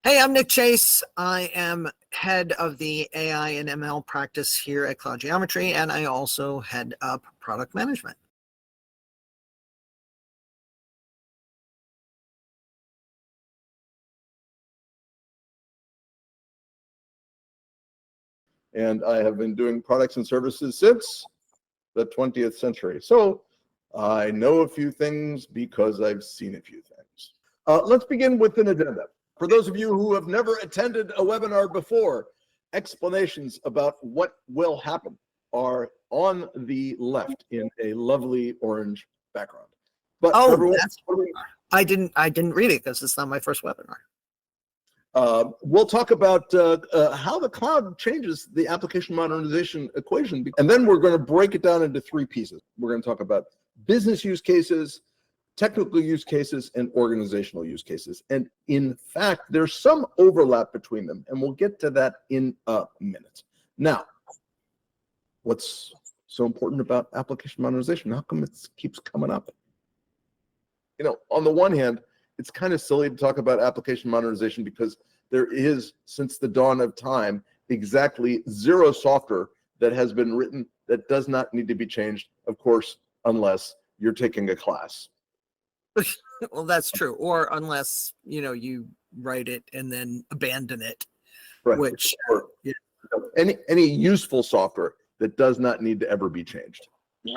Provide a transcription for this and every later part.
Hey, I'm Nick Chase. I am head of the AI and ML practice here at Cloud Geometry, and I also head up product management. And I have been doing products and services since the 20th century. So I know a few things because I've seen a few things. Let's begin with an agenda. For those of you who have never attended a webinar before, explanations about what will happen are on the left in a lovely orange background. But I didn't read it because it's not my first webinar. We'll talk about how the cloud changes the application modernization equation. And then we're going to break it down into three pieces. We're going to talk about business use cases, technical use cases, and organizational use cases. And in fact, there's some overlap between them, and we'll get to that in a minute. Now, what's so important about application modernization? How come it keeps coming up? You know, on the one hand, it's kind of silly to talk about application modernization because there is, since the dawn of time, exactly zero software that has been written that does not need to be changed, of course, unless you're taking a class. Well, that's true. Or unless, you write it and then abandon it, right. Which any useful software that does not need to ever be changed.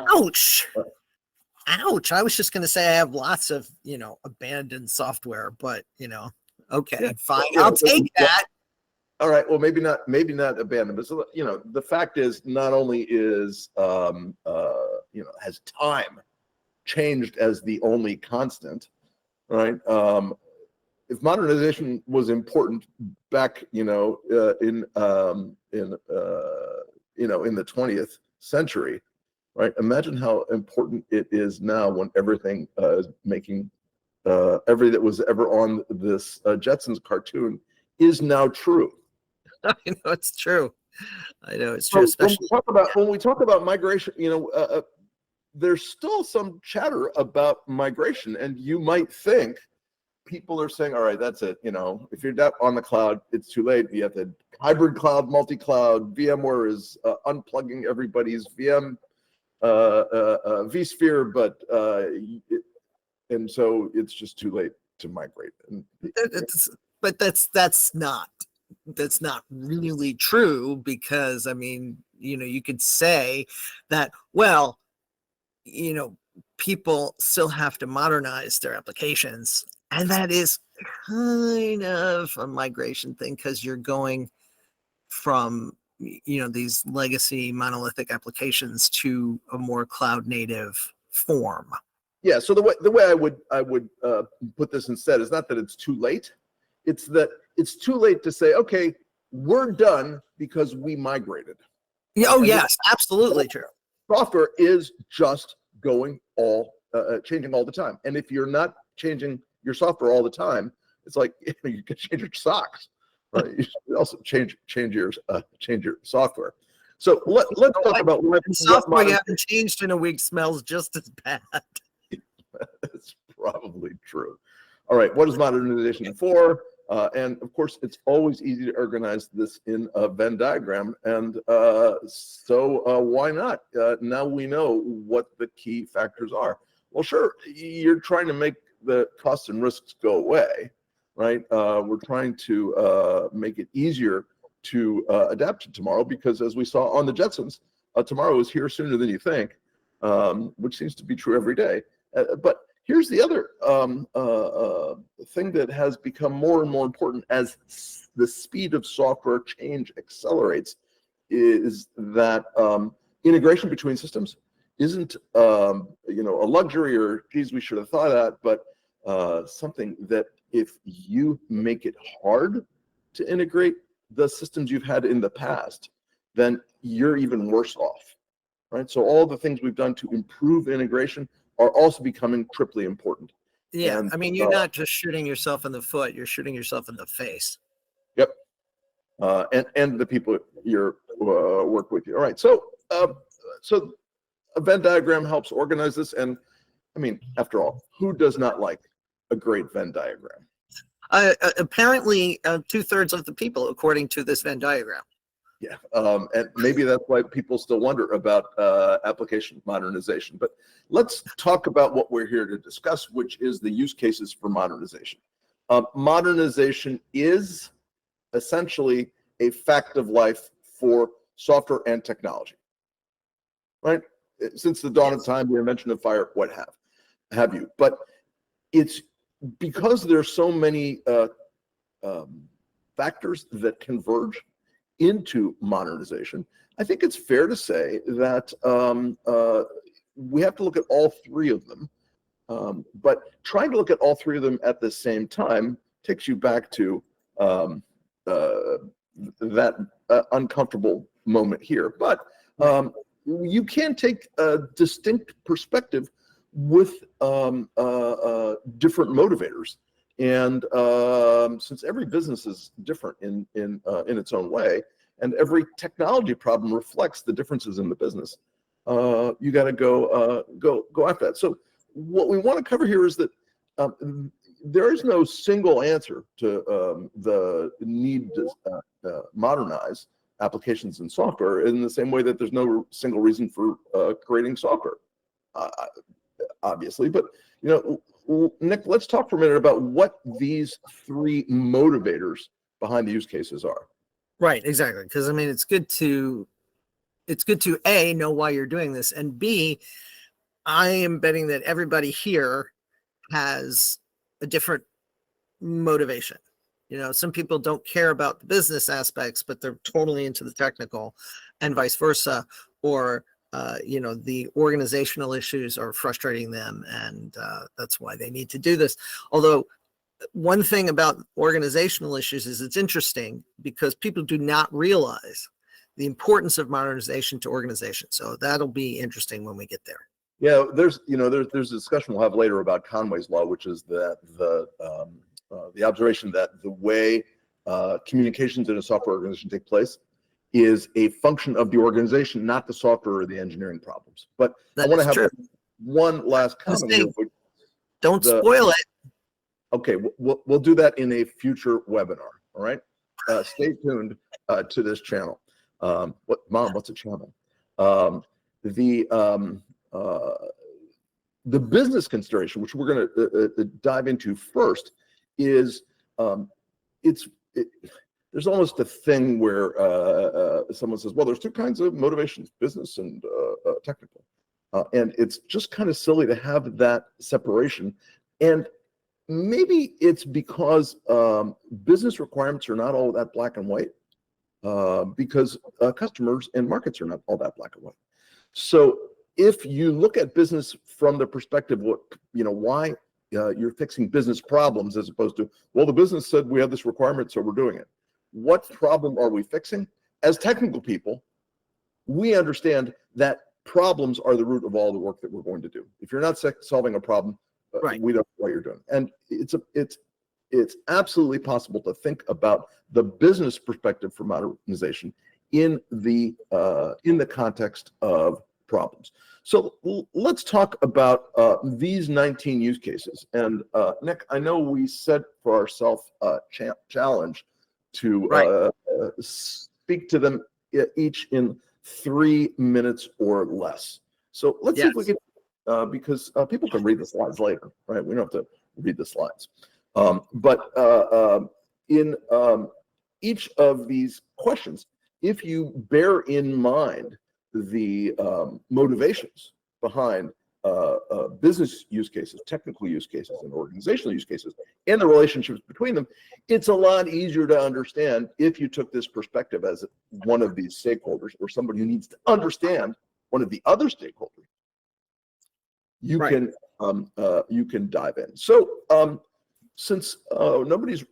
Ouch. Ouch. I was just going to say I have lots of, abandoned software, but, okay, fine. I'll take that. All right. Well, maybe not abandoned, but so, the fact is not only is, has time changed as the only constant, right? If modernization was important back, in the 20th century, right? Imagine how important it is now when everything is making every that was ever on this Jetsons cartoon is now true. I know it's true. I know it's true. So when we talk about migration, there's still some chatter about migration, and you might think people are saying, all right, that's it. If you're not on the cloud, it's too late. You have the hybrid cloud, multi-cloud. VMware is unplugging everybody's vSphere, and so it's just too late to migrate. But that's not really true, because you could say that, well, people still have to modernize their applications, and that is kind of a migration thing, because you're going from these legacy monolithic applications to a more cloud native form. Yeah. So the way I would put this instead is not that it's too late. It's that it's too late to say, okay, we're done because we migrated. Oh, yes, absolutely true. Software is just going changing all the time. And if you're not changing your software all the time, it's like you can change your socks, right? You should also change your software. So let's talk about what software you haven't changed in a week smells just as bad. That's probably true. All right, what is modernization for? And of course, it's always easy to organize this in a Venn diagram. And so why not? Now we know what the key factors are. Well, sure, you're trying to make the costs and risks go away, right? We're trying to make it easier to adapt to tomorrow, because as we saw on the Jetsons, tomorrow is here sooner than you think, which seems to be true every day. But here's the other thing that has become more and more important as the speed of software change accelerates, is that integration between systems isn't a luxury or, geez, we should have thought of that, but something that if you make it hard to integrate the systems you've had in the past, then you're even worse off, right? So all the things we've done to improve integration are also becoming triply important. Yeah, and, you're not just shooting yourself in the foot, you're shooting yourself in the face. Yep. And the people you work with you. All right, so a Venn diagram helps organize this, and after all, who does not like a great Venn diagram? Apparently, 2/3 of the people, according to this Venn diagram. Yeah, and maybe that's why people still wonder about application modernization. But let's talk about what we're here to discuss, which is the use cases for modernization. Modernization is essentially a fact of life for software and technology, right? Since the dawn of time, the invention of fire, what have you. But it's because there's so many factors that converge into modernization. I think it's fair to say that we have to look at all three of them. But trying to look at all three of them at the same time takes you back to that uncomfortable moment here. But you can take a distinct perspective with different motivators. And since every business is different in its own way, and every technology problem reflects the differences in the business, you got to go after that. So what we want to cover here is that there is no single answer to the need to modernize applications and software, in the same way that there's no single reason for creating software, obviously. But Nick, let's talk for a minute about what these three motivators behind the use cases are. Right, exactly. Because I mean, it's good to A, know why you're doing this, and B, I am betting that everybody here has a different motivation. Some people don't care about the business aspects, but they're totally into the technical, and vice versa. Or the organizational issues are frustrating them, and that's why they need to do this. Although one thing about organizational issues is it's interesting because people do not realize the importance of modernization to organizations. So that'll be interesting when we get there. Yeah, there's a discussion we'll have later about Conway's law, which is that the observation that the way communications in a software organization take place is a function of the organization, not the software or the engineering problems. But I want to have one last comment here. Don't spoil it. Okay, we'll do that in a future webinar. All right, stay tuned to this channel. What's a channel? The business consideration, which we're going to dive into first, is there's almost a thing where someone says, well, there's two kinds of motivations, business and technical. And it's just kind of silly to have that separation. And maybe it's because business requirements are not all that black and white, because customers and markets are not all that black and white. So if you look at business from the perspective of why you're fixing business problems, as opposed to, well, the business said we have this requirement, so we're doing it. What problem are we fixing? As technical people, we understand that problems are the root of all the work that we're going to do. If you're not solving a problem, right, we don't know what you're doing. And it's absolutely possible to think about the business perspective for modernization in the context of problems. So let's talk about these 19 use cases. And Nick, I know we set for ourselves a challenge to speak to them each in 3 minutes or less. So let's see if we can, because people can read the slides later, right? We don't have to read the slides. But in each of these questions, if you bear in mind the motivations behind business use cases, technical use cases, and organizational use cases, and the relationships between them, it's a lot easier to understand if you took this perspective as one of these stakeholders, or somebody who needs to understand one of the other stakeholders. You can dive in. So since nobody's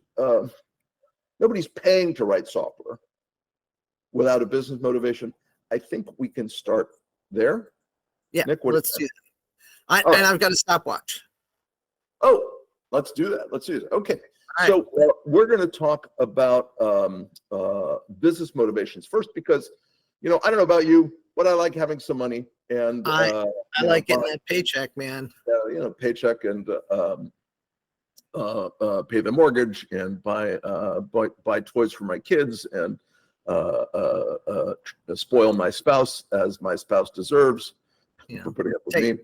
paying to write software without a business motivation, I think we can start there. Yeah, Nick, let's do that. And I've got a stopwatch. Oh, let's do that. Let's do that. Okay. Right. So we're going to talk about business motivations first, because, I don't know about you, but I like having some money, and I like getting that paycheck, man. Paycheck, and pay the mortgge and buy toys for my kids and spoil my spouse as my spouse deserves for putting up with me.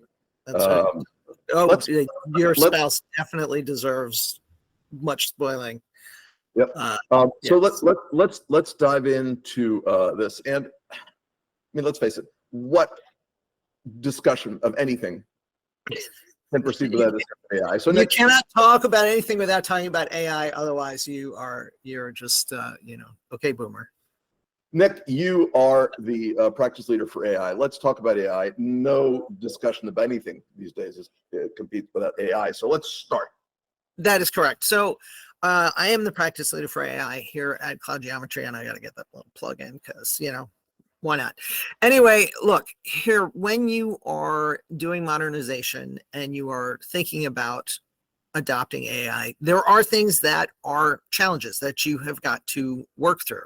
That's right. Oh, your let's- spouse definitely deserves much spoiling. Yep. So yes. let's dive into this. And I mean, let's face it. What discussion of anything can proceed without AI? So you cannot talk about anything without talking about AI. Otherwise, you're just okay, boomer. Nick, you are the practice leader for AI. Let's talk about AI. No discussion of anything these days competes without AI. So let's start. That is correct. So I am the practice leader for AI here at Cloud Geometry, and I got to get that little plug in because, why not? Anyway, look, here, when you are doing modernization and you are thinking about adopting AI, there are things that are challenges that you have got to work through.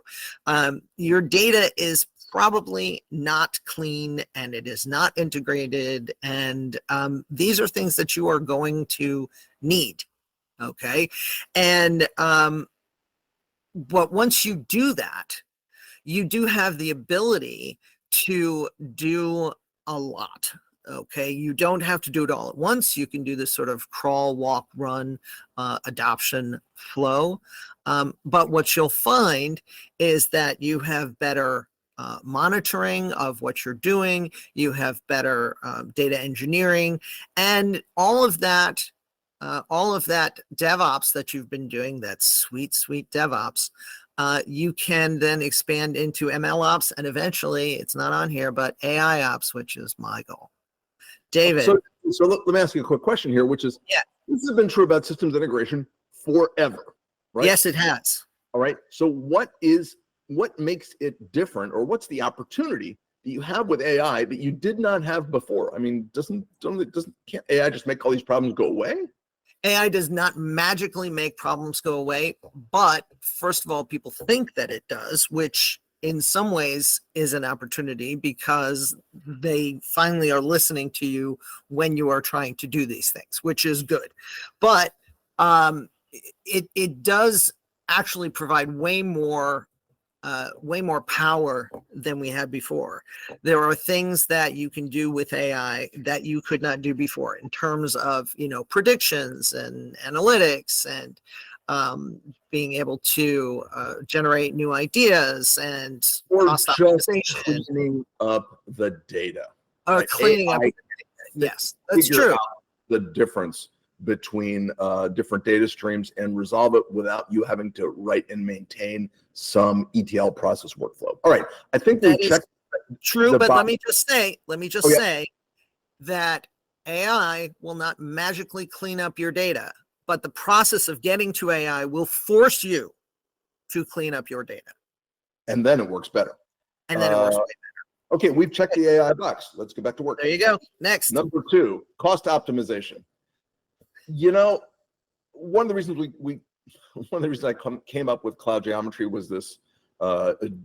Your data is probably not clean and it is not integrated. And these are things that you are going to need. Okay. And but once you do that, you do have the ability to do a lot. Okay, you don't have to do it all at once. You can do this sort of crawl, walk, run adoption flow. But what you'll find is that you have better monitoring of what you're doing. You have better data engineering, and all of that DevOps that you've been doing, that sweet DevOps, you can then expand into ML ops, and eventually, it's not on here, but AI ops, which is my goal. David. So let me ask you a quick question here, which is, this has been true about systems integration forever, right? Yes, it has. All right. So what makes it different, or what's the opportunity that you have with AI that you did not have before? I mean, can't AI just make all these problems go away? AI does not magically make problems go away, but first of all, people think that it does, which in some ways is an opportunity because they finally are listening to you when you are trying to do these things, which is good. But it does actually provide way more power than we had before. There are things that you can do with AI that you could not do before in terms of, predictions and analytics and being able to generate new ideas and cost optimization. Cleaning up the data. Cleaning up the data. Yes, that's true. The difference between different data streams and resolve it without you having to write and maintain some ETL process workflow. All right, I think we checked. True, but let me just say that AI will not magically clean up your data, but the process of getting to AI will force you to clean up your data. And then it works better. Okay, we've checked the AI box. Let's get back to work. There you go. Next. Number 2, cost optimization. One of the reasons I came up with Cloud Geometry was this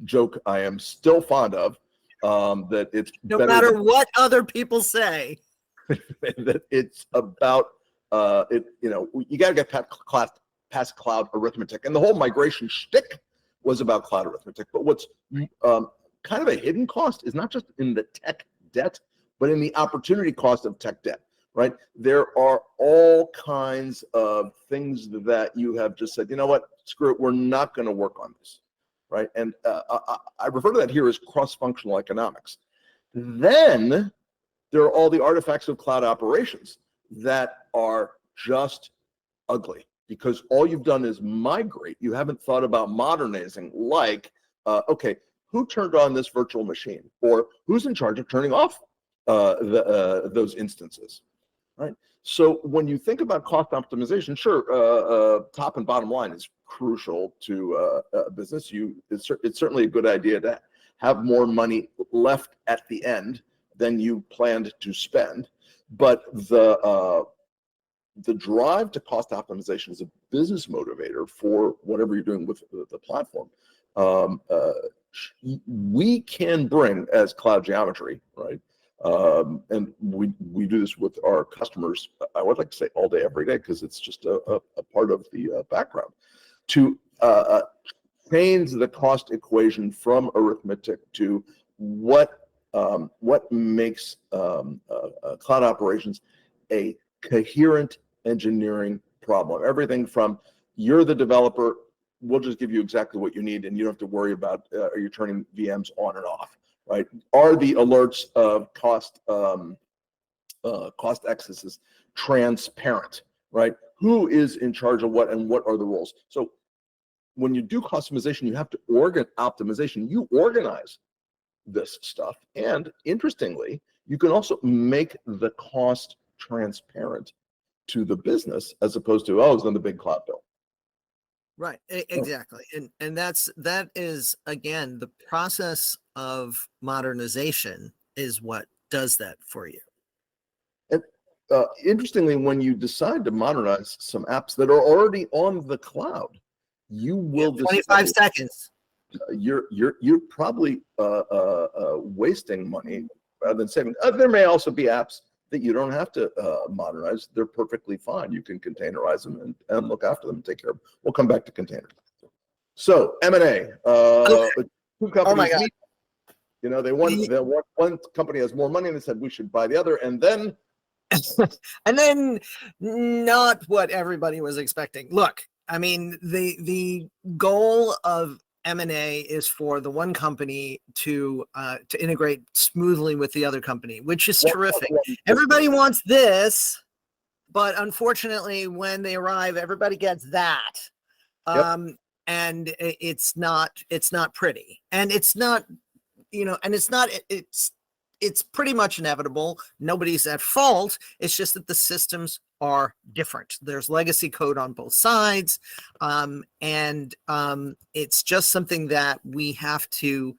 joke I am still fond of, that it's no matter what other people say, that it's about you got to get past cloud arithmetic, and the whole migration shtick was about cloud arithmetic. But what's kind of a hidden cost is not just in the tech debt, but in the opportunity cost of tech debt. Right? There are all kinds of things that you have just said, you know what, screw it, we're not going to work on this, right? And I refer to that here as cross-functional economics. Then there are all the artifacts of cloud operations that are just ugly because all you've done is migrate. You haven't thought about modernizing, like, okay, who turned on this virtual machine, or who's in charge of turning off those instances? Right. So when you think about cost optimization, sure, top and bottom line is crucial to a business. It's certainly a good idea to have more money left at the end than you planned to spend. But the drive to cost optimization is a business motivator for whatever you're doing with the platform. We can bring, as Cloud Geometry, right, And we do this with our customers. I would like to say all day, every day, because it's just a part of the background to change the cost equation from arithmetic to what makes cloud operations a coherent engineering problem. Everything from you're the developer, we'll just give you exactly what you need, and you don't have to worry about are you turning VMs on and off, right? Are the alerts of cost excesses transparent, right? Who is in charge of what, and what are the roles? So when you do customization, you have to optimization. You organize this stuff, and interestingly, you can also make the cost transparent to the business as opposed to, oh, it's on the big cloud bill. Right, exactly. And that is, again, the process of modernization is what does that for you. And interestingly, when you decide to modernize some apps that are already on the cloud, you will 25 seconds. You're probably wasting money rather than saving. There may also be apps that you don't have to modernize. They're perfectly fine. You can containerize them and look after them and take care of them. We'll come back to containers. So M&A. Two companies. Oh my God. You know, one company has more money and they said we should buy the other, and then not what everybody was expecting. Look, I mean, the goal of M&A is for the one company to integrate smoothly with the other company, which is terrific. Everybody wants this, but unfortunately, when they arrive, everybody gets that. And it's not pretty, and it's not, it's pretty much inevitable. Nobody's at fault. It's just that the systems are different. There's legacy code on both sides. And it's just something that we have to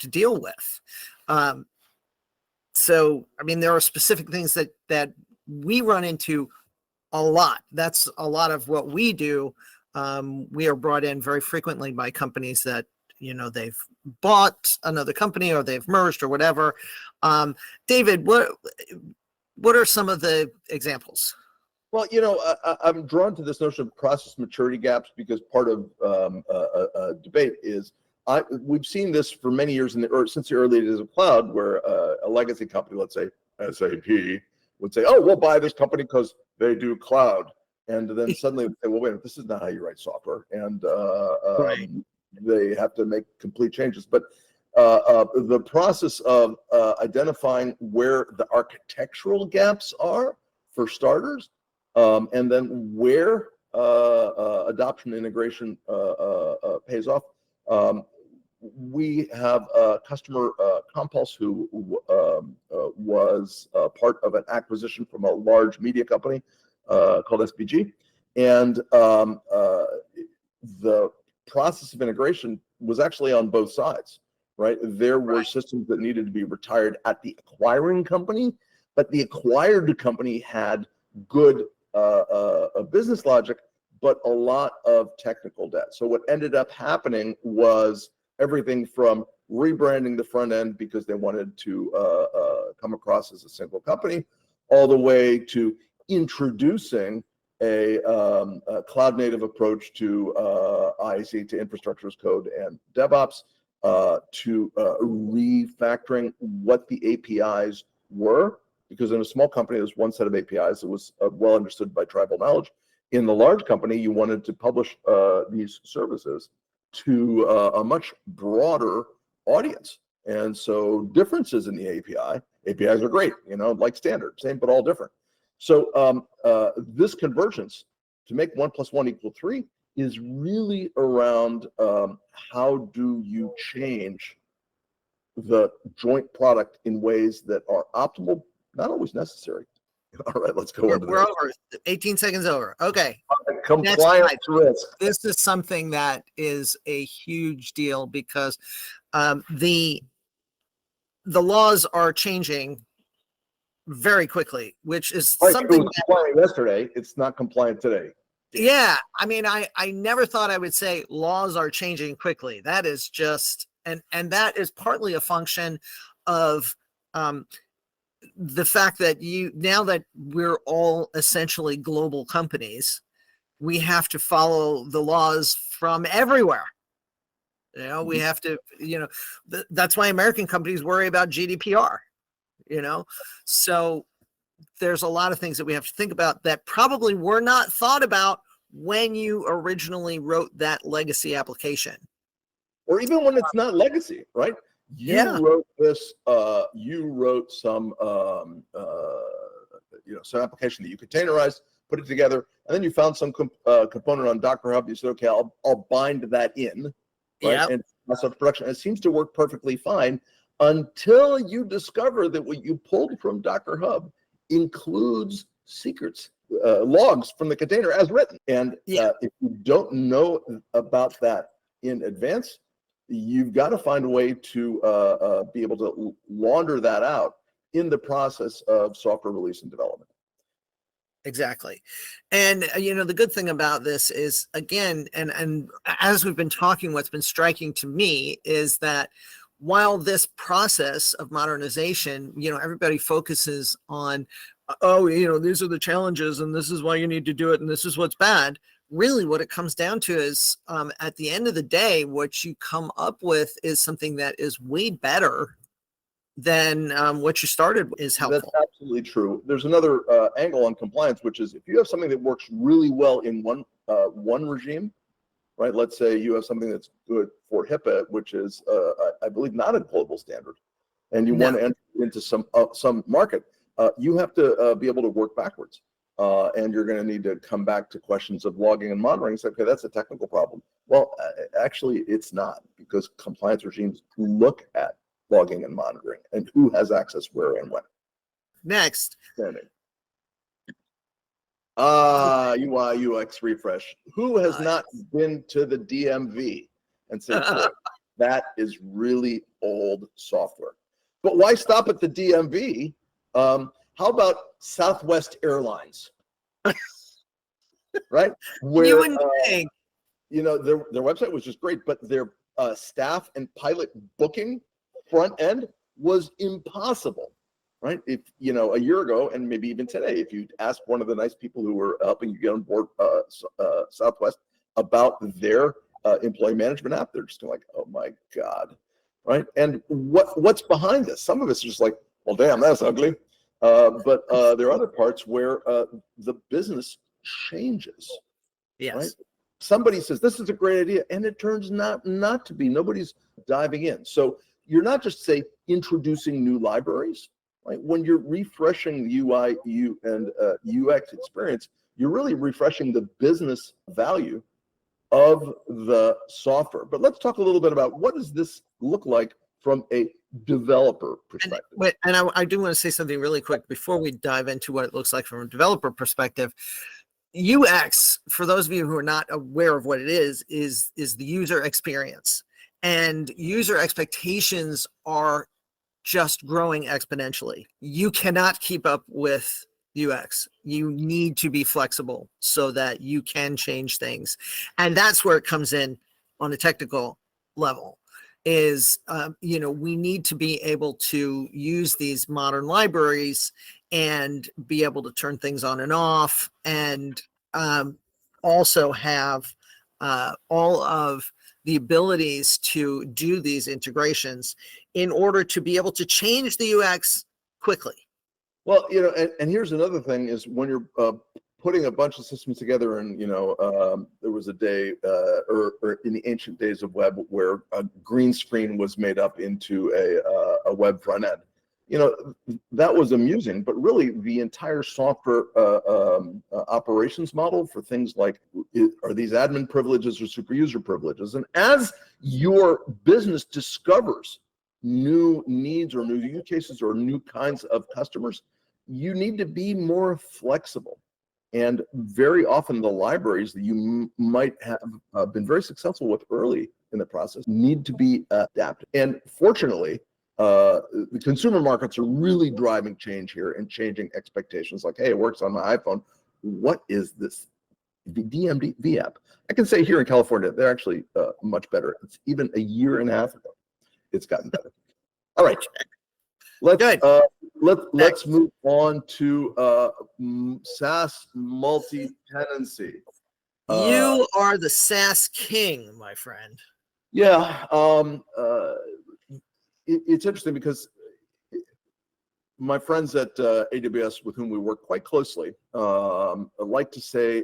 deal with. So, I mean, there are specific things that we run into a lot. That's a lot of what we do. We are brought in very frequently by companies that, they've bought another company or they've merged or whatever. David, what are some of the examples? Well, I'm drawn to this notion of process maturity gaps because part of a debate is we've seen this for many years since the early days of cloud, where a legacy company, let's say SAP, would say, "Oh, we'll buy this company because they do cloud," and then suddenly say, "Well, wait, this is not how you write software," and Right. they have to make complete changes. But the process of identifying where the architectural gaps are, for starters, and then where adoption integration pays off. We have a customer, Compulse, who was part of an acquisition from a large media company called SBG, and the process of integration was actually on both sides, right? There were systems that needed to be retired at the acquiring company, but the acquired company had good business logic, but a lot of technical debt. So what ended up happening was everything from rebranding the front end because they wanted to come across as a single company, all the way to introducing a cloud native approach to IAC, to infrastructure as code and DevOps, to refactoring what the APIs were, because in a small company there's one set of APIs that was well understood by tribal knowledge. In the large company, you wanted to publish these services to a much broader audience, and so differences in the APIs are great, like standard, same but all different. So this convergence to make 1 + 1 = 3 is really around how do you change the joint product in ways that are optimal, not always necessary. All right, let's go on to We're over. 18 seconds over. Okay. Compliance risk. This is something that is a huge deal because the laws are changing very quickly, which is something it was compliant yesterday. It's not compliant today. Yeah, I mean, I never thought I would say laws are changing quickly. That is just, and that is partly a function of the fact that now that we're all essentially global companies, we have to follow the laws from everywhere. We have to, that's why American companies worry about GDPR, so there's a lot of things that we have to think about that probably were not thought about when you originally wrote that legacy application. Or even when it's not legacy, right? You wrote this, you wrote some application that you containerized, put it together, and then you found some component on Docker Hub. You said, okay, I'll bind that in, right? And that's up production. It seems to work perfectly fine until you discover that what you pulled from Docker Hub includes secrets, logs from the container as written. And if you don't know about that in advance, you've got to find a way to be able to launder that out in the process of software release and development. Exactly. And, the good thing about this is, again, and as we've been talking, what's been striking to me is that while this process of modernization, everybody focuses on, these are the challenges and this is why you need to do it and this is what's bad. Really what it comes down to is at the end of the day, what you come up with is something that is way better than what you started is helpful. That's absolutely true. There's another angle on compliance, which is if you have something that works really well in one regime, right? Let's say you have something that's good for HIPAA, which is, I believe, not a global standard, and you want to enter into some market, you have to be able to work backwards. And you're going to need to come back to questions of logging and monitoring and say, okay, that's a technical problem. Well, actually, it's not, because compliance regimes look at logging and monitoring and who has access where and when. Next. UI UX refresh. Who has not been to the DMV and said, that is really old software? But why stop at the DMV? How about Southwest Airlines? Right? Where you wouldn't think. Their website was just great, but their staff and pilot booking front end was impossible. Right? If a year ago, and maybe even today, if you ask one of the nice people who were helping you get on board Southwest about their employee management app, they're just like, oh my God. Right? And what's behind this? Some of it's just like, well, damn, that's ugly. But there are other parts where the business changes. Yes. Right? Somebody says this is a great idea, and it turns not to be. Nobody's diving in. So you're not just introducing new libraries. Right? When you're refreshing the UI and UX experience, you're really refreshing the business value of the software. But let's talk a little bit about what does this look like from a developer perspective. And I do want to say something really quick before we dive into what it looks like from a developer perspective. UX, for those of you who are not aware of what it is the user experience. And user expectations are just growing exponentially. You cannot keep up with UX. You need to be flexible so that you can change things. And that's where it comes in on a technical level is, we need to be able to use these modern libraries and be able to turn things on and off, and also have all of the abilities to do these integrations in order to be able to change the UX quickly. Well, and here's another thing is when you're putting a bunch of systems together, and there was a day or in the ancient days of web where a green screen was made up into a web front end. That was amusing, but really the entire software operations model for things like, are these admin privileges or super user privileges? And as your business discovers new needs or new use cases or new kinds of customers, you need to be more flexible. And very often the libraries that you might have been very successful with early in the process need to be adapted. And fortunately, the consumer markets are really driving change here and changing expectations. Like, hey, it works on my iPhone. What is this? The DMV app. I can say here in California, they're actually much better. It's even a year and a half ago. It's gotten better. All right. Let's Good. let's move on to SaaS multi-tenancy. You are the SaaS king, my friend. Yeah, it's interesting because my friends at AWS, with whom we work quite closely, like to say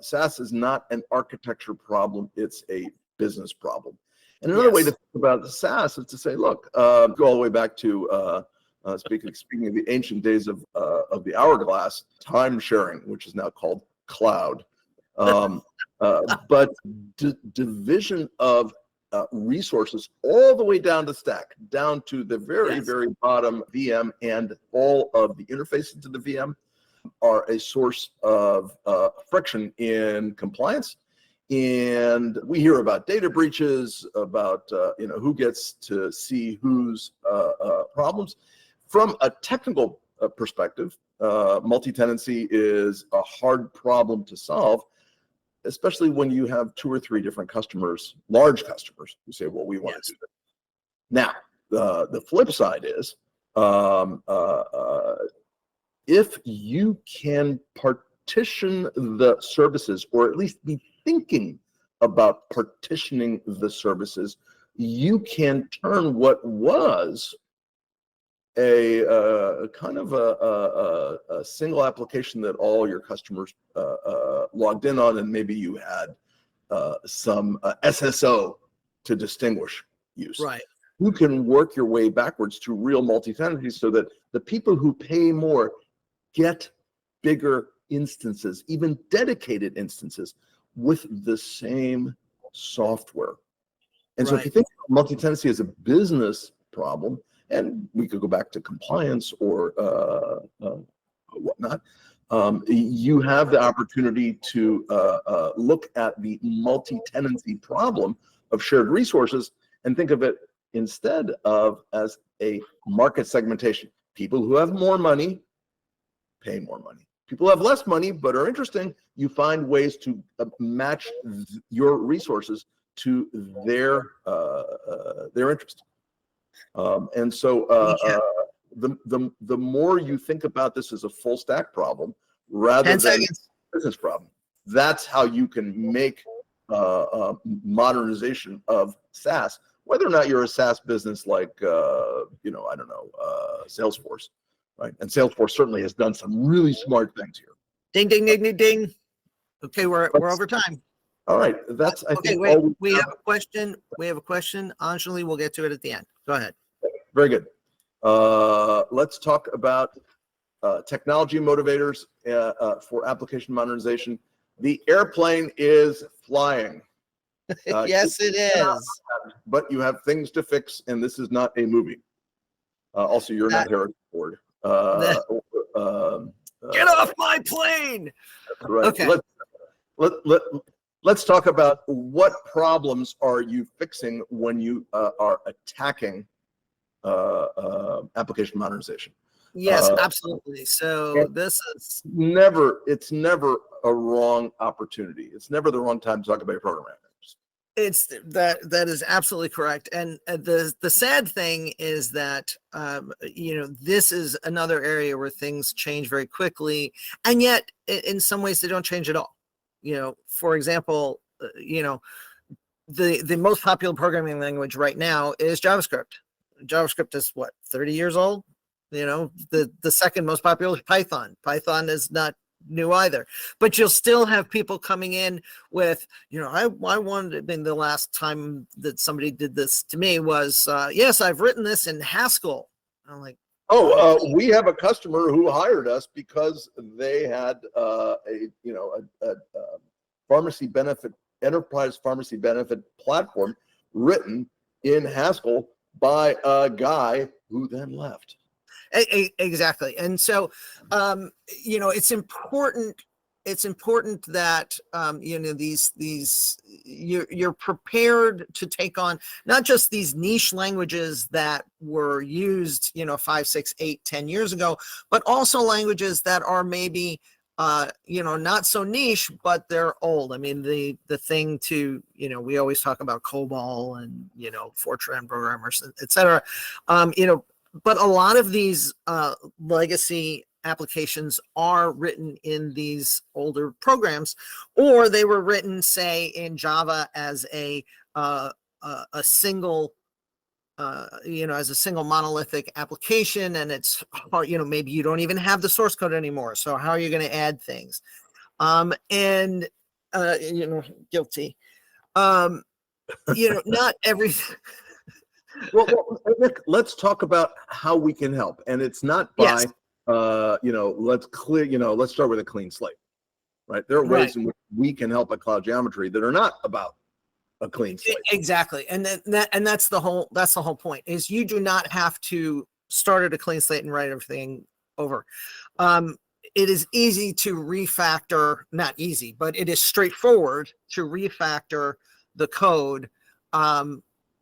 SaaS is not an architecture problem; it's a business problem. And another way to Yes. think about the SaaS is to say, look, go all the way back to speaking of the ancient days of the hourglass, time sharing, which is now called cloud. But division of resources all the way down the stack, down to the very, Yes. very bottom VM, and all of the interfaces to the VM are a source of friction in compliance. And we hear about data breaches, about who gets to see whose problems. From a technical perspective, multi-tenancy is a hard problem to solve, especially when you have 2 or 3 different customers, large customers, who say, well, we want Yes. to do that. Now, the flip side is, if you can partition the services, or at least be thinking about partitioning the services, you can turn what was a kind of a single application that all your customers logged in on, and maybe you had some SSO to distinguish use. Right. You can work your way backwards to real multi-tenancy so that the people who pay more get bigger instances, even dedicated instances, with the same software. And so if you think of multi-tenancy as a business problem, and we could go back to compliance or whatnot, you have the opportunity to look at the multi-tenancy problem of shared resources and think of it instead of as a market segmentation. People who have more money pay more money. People who have less money but are interesting, you find ways to match your resources to their interest. And so the more you think about this as a full stack problem rather than a business problem, that's how you can make modernization of SaaS, whether or not you're a SaaS business like Salesforce, right? And Salesforce certainly has done some really smart things here. Ding, ding, ding, ding, ding. Okay, we're over time. All right, that's I think. Wait, we have a question. We have a question. Anjali, we'll get to it at the end. Go ahead. Very good. Let's talk about technology motivators for application modernization. The airplane is flying. Yes, it is. But you have things to fix, and this is not a movie. Also, you're not Harrison Ford. Get off my plane. Right. Okay. Let's talk about what problems are you fixing when you are attacking application modernization. Yes, absolutely. So this is it's never a wrong opportunity. It's never the wrong time to talk about your program managers. It's that is absolutely correct. And the sad thing is that this is another area where things change very quickly, and yet in some ways they don't change at all. For example, the most popular programming language right now is JavaScript. JavaScript is what, 30 years old? The second most popular is Python. Python is not new either, but you'll still have people coming in with, I wanted, the last time that somebody did this to me was, yes, I've written this in Haskell. I'm like, we have a customer who hired us because they had a pharmacy benefit, enterprise pharmacy benefit platform written in Haskell by a guy who then left. Exactly. And so, it's important. It's important that, you're prepared to take on not just these niche languages that were used, 5, 6, 8, 10 years ago, but also languages that are maybe, not so niche, but they're old. I mean, the thing to, we always talk about COBOL and, Fortran programmers, et cetera. but a lot of these legacy applications are written in these older programs, or they were written, say, in Java as a single, as a single monolithic application, and it's hard, maybe you don't even have the source code anymore. So how are you going to add things? And guilty. Not everything. Well, Nick, let's talk about how we can help, and it's not by, Yes. let's start with a clean slate, right? There are ways Right. in which we can help at Cloud Geometry that are not about a clean slate. Exactly, and that's the whole point. Is you do not have to start at a clean slate and write everything over. It is easy to refactor, not easy, but it is straightforward to refactor the code.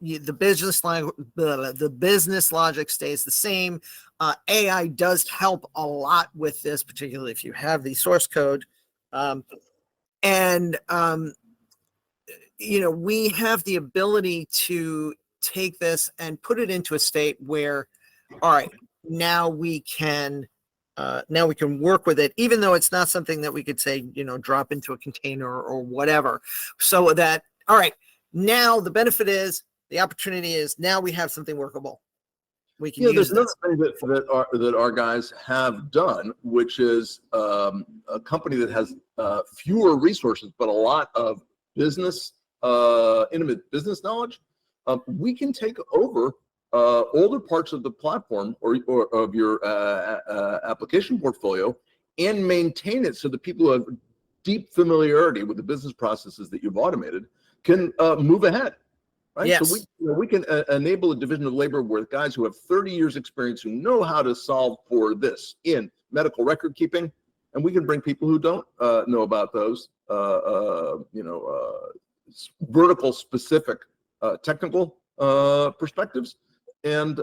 The business logic stays the same. AI does help a lot with this, particularly if you have the source code. We have the ability to take this and put it into a state where, all right, now we can work with it, even though it's not something that we could say, drop into a container or whatever. So that, all right, now the benefit is, the opportunity is, now we have something workable. We can use there's this. another thing that our guys have done, which is a company that has fewer resources, but a lot of intimate business knowledge. We can take over older parts of the platform or of your application portfolio and maintain it so that people who have deep familiarity with the business processes that you've automated can move ahead. Right? Yes. So we can enable a division of labor with guys who have 30 years experience, who know how to solve for this in medical record keeping, and we can bring people who don't know about those, vertical specific technical perspectives, and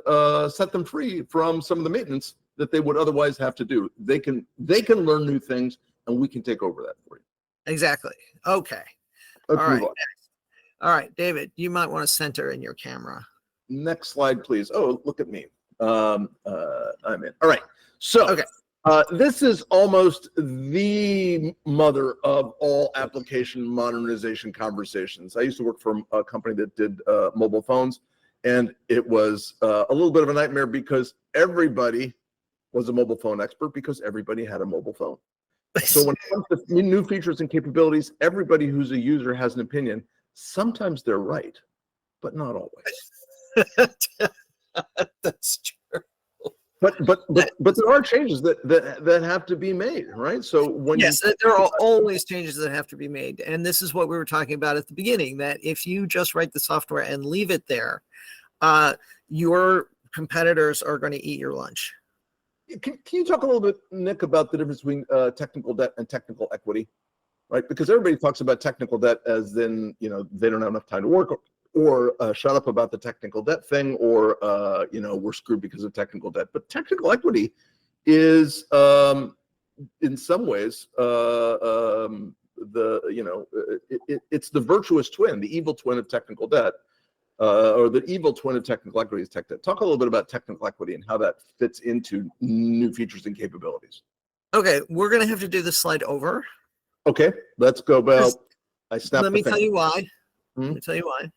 set them free from some of the maintenance that they would otherwise have to do. They can learn new things, and we can take over that for you. Exactly. Okay. Let's All move right. on. All right, David, you might want to center in your camera. Next slide, please. Oh, look at me. I'm in. All right. So Okay. This is almost the mother of all application modernization conversations. I used to work for a company that did mobile phones, and it was a little bit of a nightmare because everybody was a mobile phone expert because everybody had a mobile phone. So when it comes to new features and capabilities, everybody who's a user has an opinion. Sometimes they're right, but not always. That's true. But there are changes that have to be made, right? So when there are always changes that have to be made, and this is what we were talking about at the beginning. That if you just write the software and leave it there, your competitors are going to eat your lunch. Can you talk a little bit, Nick, about the difference between technical debt and technical equity, right? Because everybody talks about technical debt as in they don't have enough time to work, or shut up about the technical debt thing, or we're screwed because of technical debt. But technical equity is in some ways it's the virtuous twin, the evil twin of technical debt, or the evil twin of technical equity is tech debt. Talk a little bit about technical equity and how that fits into new features and capabilities. Okay, we're going to have to do this slide over. Okay, let's go about. Let me tell you why. Let me tell you why.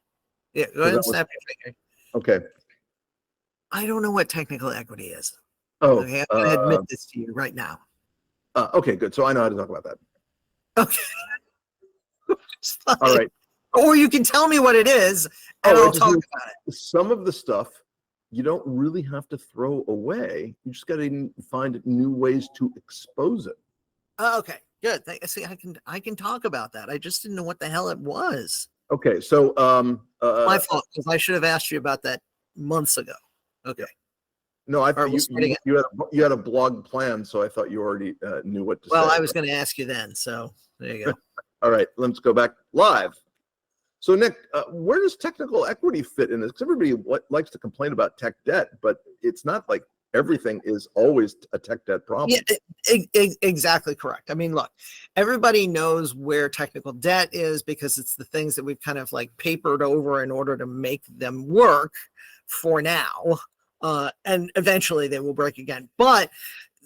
Yeah, go ahead and snap your finger. Okay. I don't know what technical equity is. Oh, okay, I'm going to admit this to you right now. Okay, good. So I know how to talk about that. Okay. All right. Or you can tell me what it is, and I'll talk about it. Some of the stuff you don't really have to throw away. You just got to find new ways to expose it. Okay, good. See, I can talk about that. I just didn't know what the hell it was. Okay, so my fault, because I should have asked you about that months ago. Okay. No, I thought you had a blog plan, so I thought you already knew what to say. Well, I was going to ask you then, so there you go. All right, let's go back live. So, Nick, where does technical equity fit in this? Because everybody likes to complain about tech debt, but it's not like everything is always a tech debt problem. Yeah, exactly correct. I mean, look, everybody knows where technical debt is because it's the things that we've kind of like papered over in order to make them work for now. And eventually they will break again. But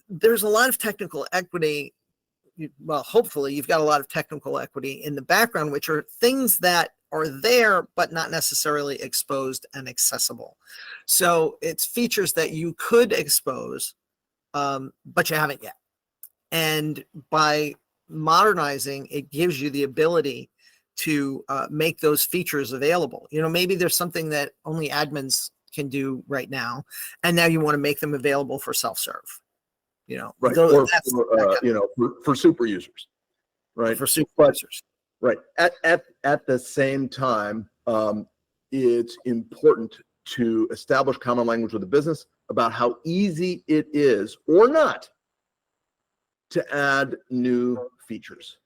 there's a lot of technical equity. Well, hopefully you've got a lot of technical equity in the background, which are things that are there, but not necessarily exposed and accessible. So it's features that you could expose, but you haven't yet. And by modernizing, it gives you the ability to make those features available. Maybe there's something that only admins can do right now, and now you want to make them available for self-serve. Right. Or for super users, right? For super users. Right. At the same time, it's important to establish common language with the business about how easy it is or not to add new features,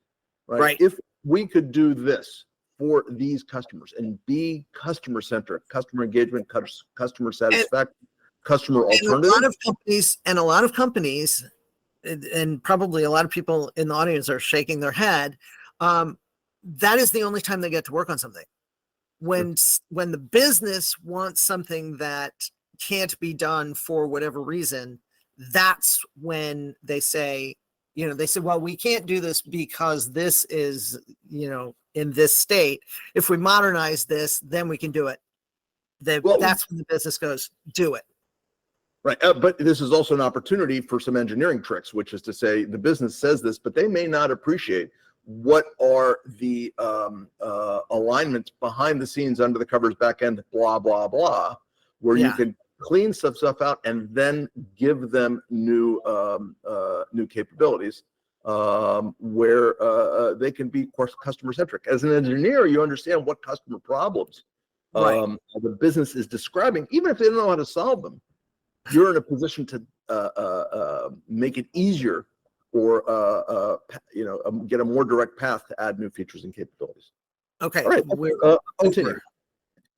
right? If we could do this for these customers and be customer centric, customer engagement, customer satisfaction, customer alternative. A lot of companies, and probably a lot of people in the audience are shaking their head. That is the only time they get to work on something. When the business wants something that can't be done for whatever reason, that's when they say, well, we can't do this because this is, in this state. If we modernize this, then we can do it. That's when the business goes, do it. Right. But this is also an opportunity for some engineering tricks, which is to say the business says this, but they may not appreciate what are the alignments behind the scenes, under the covers, back end, blah, blah, blah, where you can clean stuff out and then give them new capabilities where they can be, of course, customer centric. As an engineer, you understand what customer problems the business is describing, even if they don't know how to solve them. You're in a position to make it easier or get a more direct path to add new features and capabilities. Okay. All right. Continue.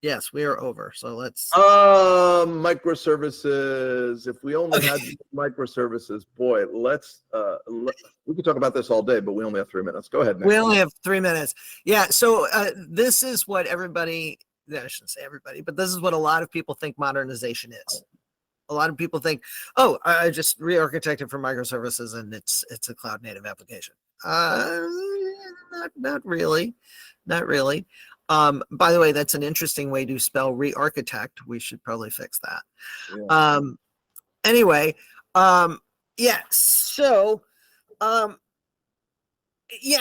Yes, we are over. So let's. Microservices. If we only had microservices, boy, we could talk about this all day, but we only have 3 minutes. Go ahead, Nick. We only have 3 minutes. Yeah. So this is what everybody. I shouldn't say everybody, but this is what a lot of people think modernization is. A lot of people think, oh, I just re-architected for microservices and it's a cloud native application. Not really. By the way, that's an interesting way to spell re-architect. We should probably fix that. Yeah. Anyway, yeah. So, yeah,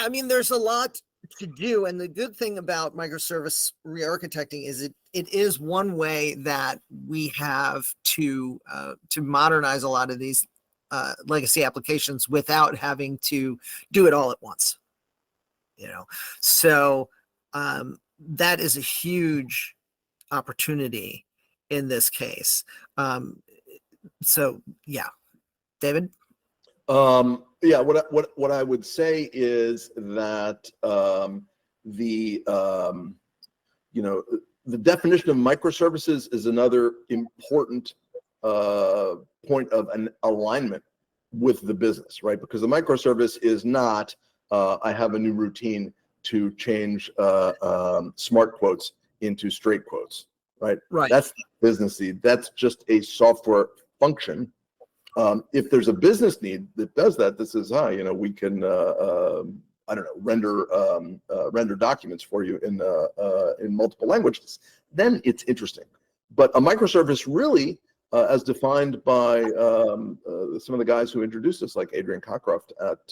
I mean, there's a lot to do, and the good thing about microservice re-architecting is it is one way that we have to modernize a lot of these legacy applications without having to do it all at once. So that is a huge opportunity in this case. So yeah, David. Yeah, what I would say is that the definition of microservices is another important point of an alignment with the business, right? Because the microservice is not I have a new routine to change smart quotes into straight quotes, right? Right. That's businessy. That's just a software function. If there's a business need that does that, this is we can render documents for you in multiple languages. Then it's interesting. But a microservice really, as defined by some of the guys who introduced us, like Adrian Cockcroft at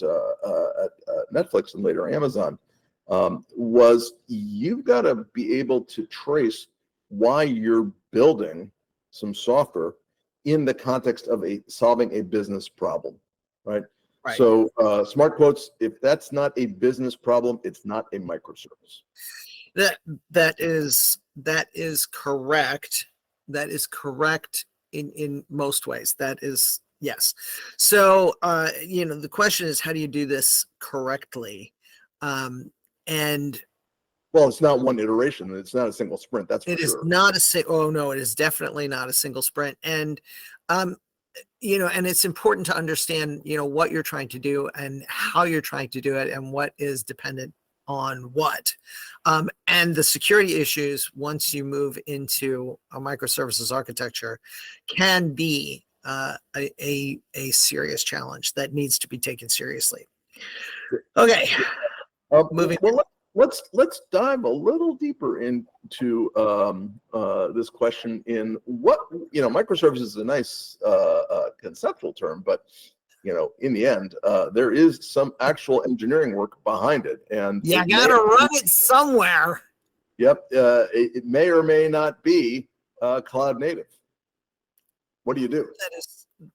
Netflix and later Amazon, was you've got to be able to trace why you're building some software in the context of solving a business problem, right? So smart quotes, if that's not a business problem, it's not a microservice. That is correct. That is correct in most ways. That is, yes. So the question is, how do you do this correctly? And well, it's not one iteration. It's not a single sprint. That's for sure. It is not oh no, it is definitely not a single sprint. And and it's important to understand what you're trying to do and how you're trying to do it and what is dependent on what. And the security issues, once you move into a microservices architecture, can be a serious challenge that needs to be taken seriously. Okay, moving. Well, let's dive a little deeper into this question. In what, microservices is a nice conceptual term, but in the end, there is some actual engineering work behind it, and You gotta run it somewhere. Yep, it may or may not be cloud native. What do you do?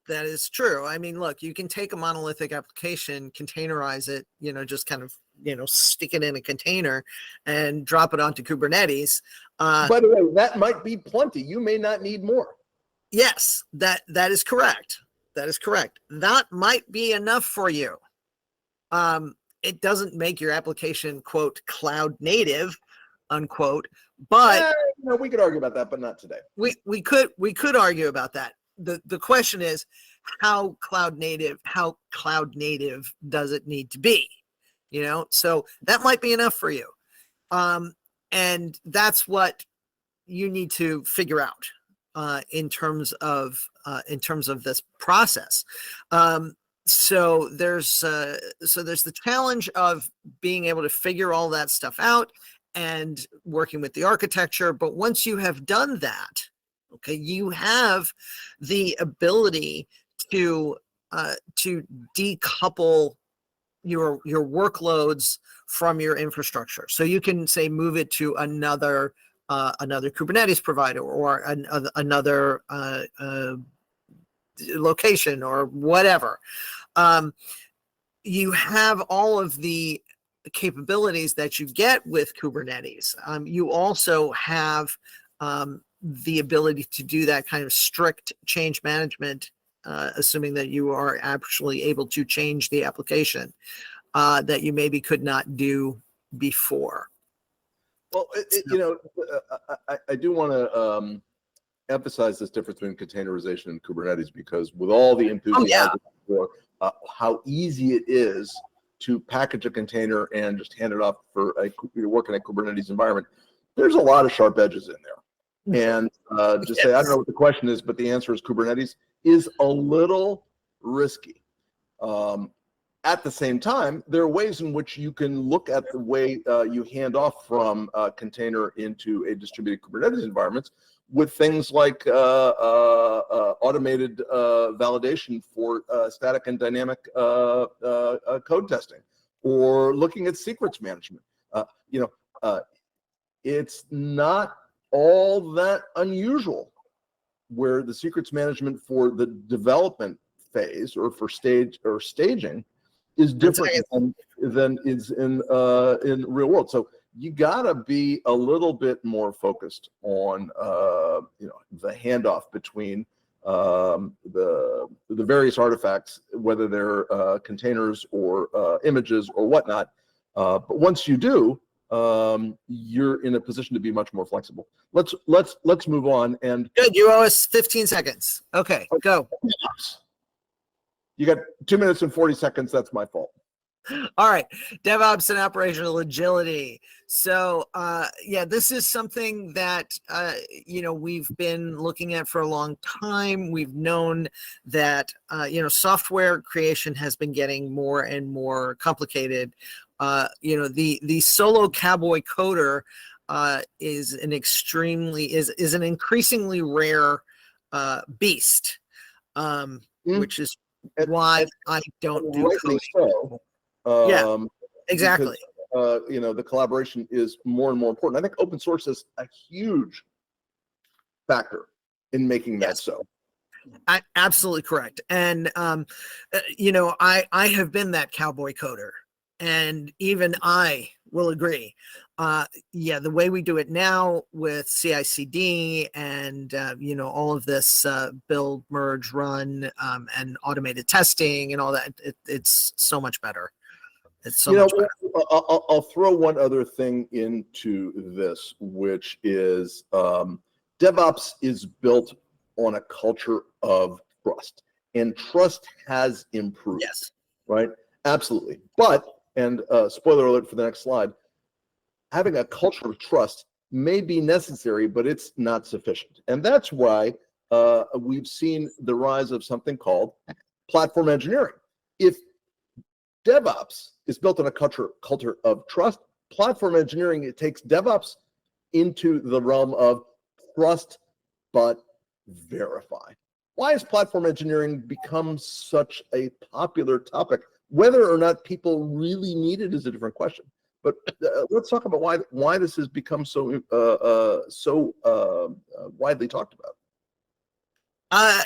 That is true. I mean, look, you can take a monolithic application, containerize it, just kind of, stick it in a container and drop it onto Kubernetes. By the way, that might be plenty. You may not need more. Yes, that is correct. That is correct. That might be enough for you. It doesn't make your application, quote, cloud native, unquote, but we could argue about that, but not today. We could argue about that. The question is, how cloud native does it need to be? So that might be enough for you. And that's what you need to figure out in terms of this process. So there's the challenge of being able to figure all that stuff out and working with the architecture. But once you have done that, okay, you have the ability to decouple your workloads from your infrastructure. So you can say move it to another Kubernetes provider or another location or whatever. You have all of the capabilities that you get with Kubernetes. You also have the ability to do that kind of strict change management, assuming that you are actually able to change the application that you maybe could not do before. Well, I do want to emphasize this difference between containerization and Kubernetes, because with all the enthusiasm for how easy it is to package a container and just hand it off for you're working in a Kubernetes environment, there's a lot of sharp edges in there. And just say, I don't know what the question is, but the answer is Kubernetes is a little risky. At the same time, there are ways in which you can look at the way you hand off from a container into a distributed Kubernetes environment with things like automated validation for static and dynamic code testing, or looking at secrets management. It's not all that unusual where the secrets management for the development phase or for staging is different than is in real world. So you gotta be a little bit more focused on the handoff between the various artifacts, whether they're containers or images or whatnot. But once you do, you're in a position to be much more flexible. Let's move on. And good, you owe us 15 seconds. Okay, go. You got 2 minutes and 40 seconds. That's my fault. All right, DevOps and operational agility. So this is something that we've been looking at for a long time. We've known that software creation has been getting more and more complicated. The solo cowboy coder is an increasingly rare beast, which is why I don't do coding. So, exactly. Because, the collaboration is more and more important. I think open source is a huge factor in making that so. Absolutely correct. And I have been that cowboy coder, and even I will agree. The way we do it now with CI/CD and all of this build, merge, run, and automated testing and all that, it's so much better. It's so much better. I'll throw one other thing into this, which is DevOps is built on a culture of trust, and trust has improved. Yes. Right. Absolutely. But, and spoiler alert for the next slide, having a culture of trust may be necessary, but it's not sufficient. And that's why we've seen the rise of something called platform engineering. If DevOps is built on a culture of trust, platform engineering, it takes DevOps into the realm of trust but verify. Why has platform engineering become such a popular topic? Whether or not people really need it is a different question. But let's talk about why this has become so widely talked about.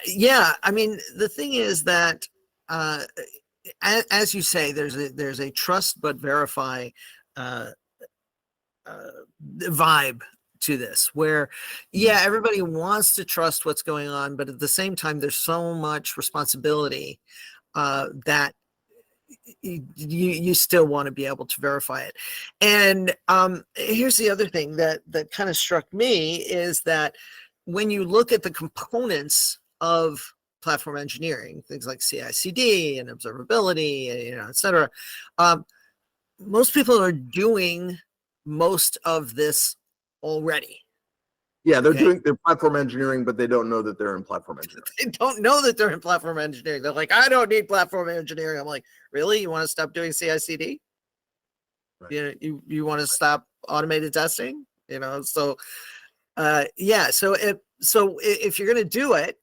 Yeah, I mean, the thing is that, as you say, there's a trust but verify vibe to this, where yeah, everybody wants to trust what's going on, but at the same time, there's so much responsibility that you still want to be able to verify it. And here's the other thing that kind of struck me is that when you look at the components of platform engineering, things like CI/CD and observability, et cetera, most people are doing most of this already. Yeah, they're doing their platform engineering, but they don't know that they're in platform engineering. They don't know that they're in platform engineering. They're like, I don't need platform engineering. I'm like, really? You want to stop doing CI/CD? Right. You want to stop automated testing? So yeah. So if you're gonna do it,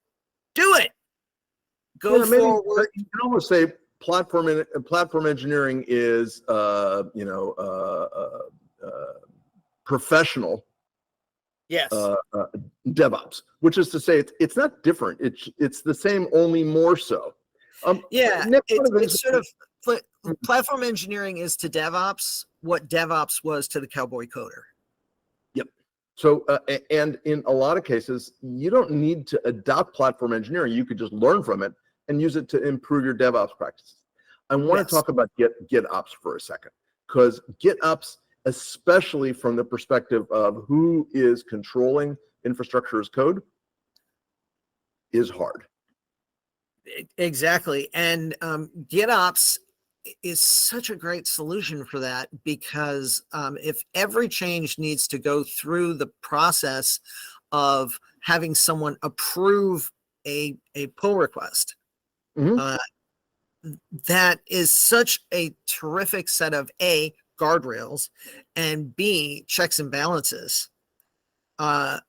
Go forward. You can almost say platform engineering is professional. Yes. DevOps, which is to say, it's not different. It's the same, only more so. Yeah, it's sort of platform engineering is to DevOps what DevOps was to the cowboy coder. Yep. So, and in a lot of cases, you don't need to adopt platform engineering. You could just learn from it and use it to improve your DevOps practices. I want to talk about GitOps for a second, because GitOps, especially from the perspective of who is controlling infrastructure as code, is hard. Exactly. And GitOps is such a great solution for that, because if every change needs to go through the process of having someone approve a pull request, that is such a terrific set of A, guardrails, and B, checks and balances. When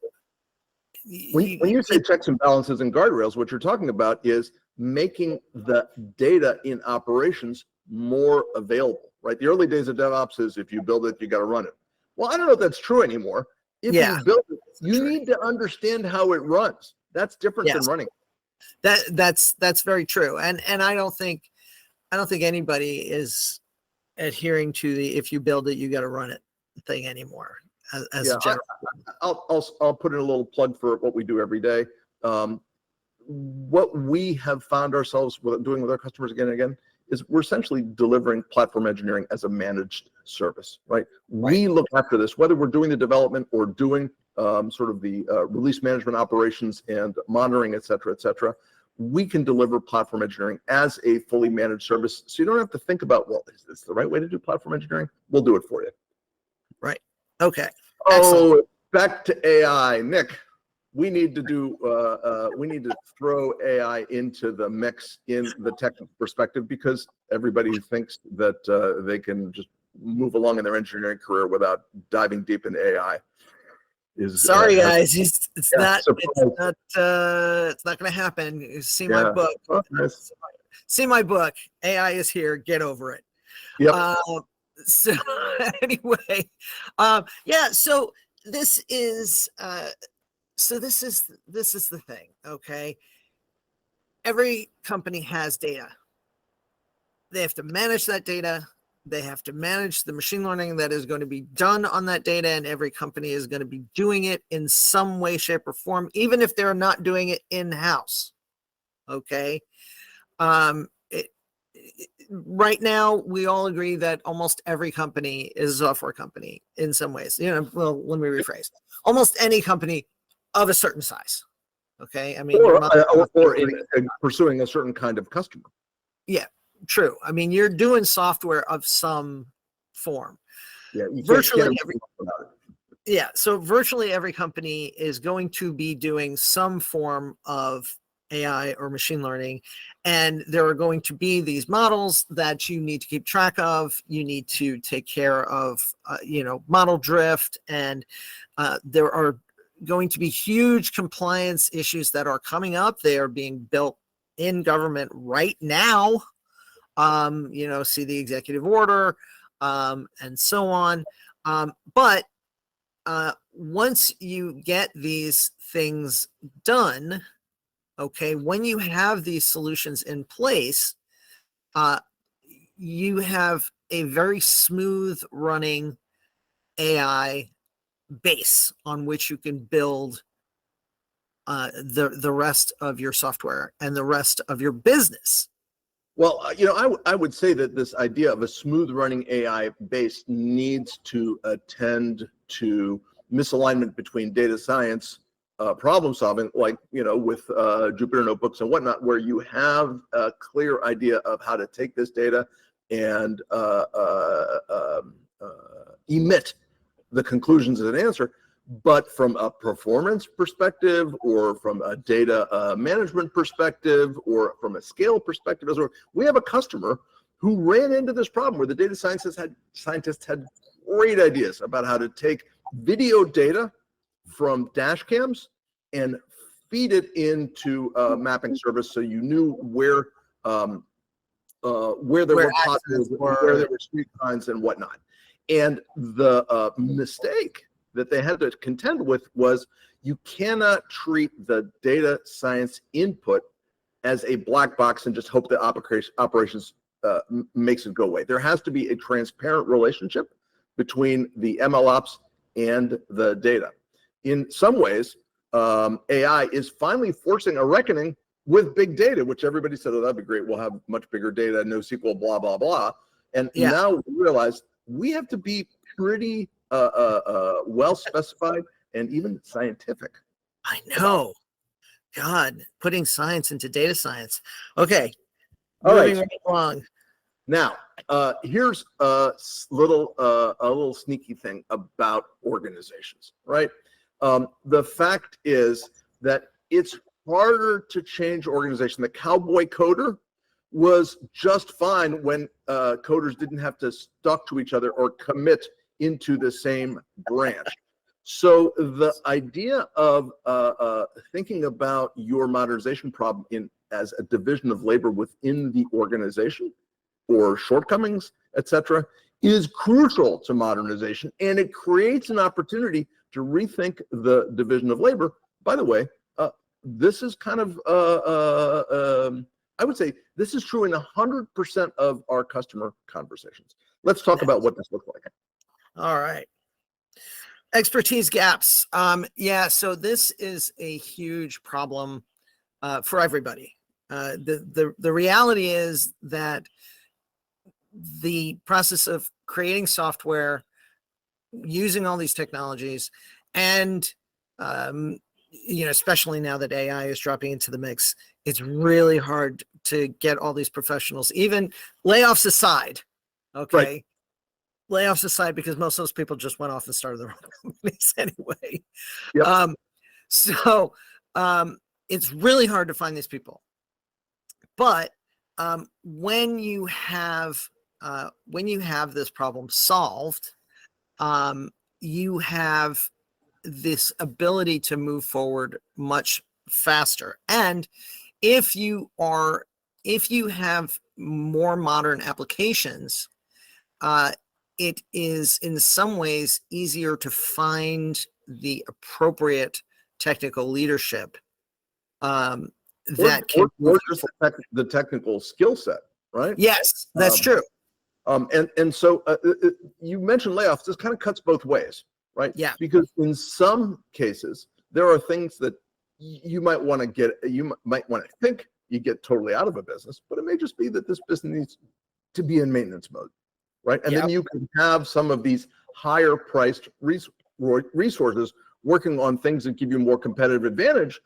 you say checks and balances and guardrails, what you're talking about is making the data in operations more available, right? The early days of DevOps is if you build it, you got to run it. Well, I don't know if that's true anymore. If you build it, you need to understand how it runs. That's different than running. That's very true. And I don't think anybody is adhering to the if you build it, you got to run it thing anymore. As a general. I'll put in a little plug for what we do every day. What we have found ourselves doing with our customers again and again is we're essentially delivering platform engineering as a managed service, right? We look after this, whether we're doing the development or doing sort of the release management operations and monitoring, et cetera, et cetera. We can deliver platform engineering as a fully managed service. So you don't have to think about, well, is this the right way to do platform engineering? We'll do it for you. Right. Okay. Oh, excellent. Back to AI. Nick, we need to throw AI into the mix in the technical perspective, because everybody thinks that they can just move along in their engineering career without diving deep into AI. Sorry, guys, it's not going to happen. You see my book. Oh, nice. See my book. AI is here. Get over it. Yep. So anyway, yeah. So this is the thing. Okay. Every company has data. They have to manage that data. They have to manage the machine learning that is going to be done on that data, and every company is going to be doing it in some way, shape, or form, even if they're not doing it in-house. Okay. Right now, we all agree that almost every company is a software company in some ways. Well, let me rephrase. Almost any company of a certain size. Okay. I mean, or in pursuing a certain kind of customer. Yeah. True. I mean, you're doing software of some form. Yeah, you virtually can't every without it. yeah, so virtually every company is going to be doing some form of AI or machine learning, and there are going to be these models that you need to keep track of. You need to take care of, model drift, and there are going to be huge compliance issues that are coming up. They are being built in government right now. See the executive order, and so on. But once you get these things done, okay, when you have these solutions in place, uh, you have a very smooth running AI base on which you can build the rest of your software and the rest of your business. Well, I would say that this idea of a smooth running AI base needs to attend to misalignment between data science, problem solving, like, with Jupyter notebooks and whatnot, where you have a clear idea of how to take this data and emit the conclusions as an answer. But from a performance perspective, or from a data management perspective, or from a scale perspective, we have a customer who ran into this problem where the data scientists had great ideas about how to take video data from dash cams and feed it into a mapping service, so you knew where there were potholes, where there were street signs and whatnot. And the mistake that they had to contend with was, you cannot treat the data science input as a black box and just hope that operations makes it go away. There has to be a transparent relationship between the MLOps and the data. In some ways, AI is finally forcing a reckoning with big data, which everybody said, oh, that'd be great, we'll have much bigger data, NoSQL, blah, blah, blah. And now we realize we have to be pretty well specified and even scientific. I know. God, putting science into data science. Okay. All moving right. right along. Now, here's a little sneaky thing about organizations, right? The fact is that it's harder to change organization. The cowboy coder was just fine when coders didn't have to stuck to each other or commit into the same branch. So the idea of thinking about your modernization problem as a division of labor within the organization, or shortcomings, etc., is crucial to modernization, and it creates an opportunity to rethink the division of labor. By the way, this is kind of I would say this is true in 100% of our customer conversations. Let's talk about what this looks like. All right. Expertise gaps. So this is a huge problem for everybody. The reality is that the process of creating software, using all these technologies, and especially now that AI is dropping into the mix, it's really hard to get all these professionals, even layoffs aside. Okay. Right. Layoffs aside, because most of those people just went off and started their own companies anyway. Yep. It's really hard to find these people. But when you have this problem solved, you have this ability to move forward much faster. And if you have more modern applications, it is in some ways easier to find the appropriate technical leadership that can or just the technical skill set, right? Yes, that's true. So you mentioned layoffs. This kind of cuts both ways, right? Yeah. Because in some cases, there are things that you might want to think you get totally out of a business, but it may just be that this business needs to be in maintenance mode, right? And then you can have some of these higher priced resources working on things that give you more competitive advantage,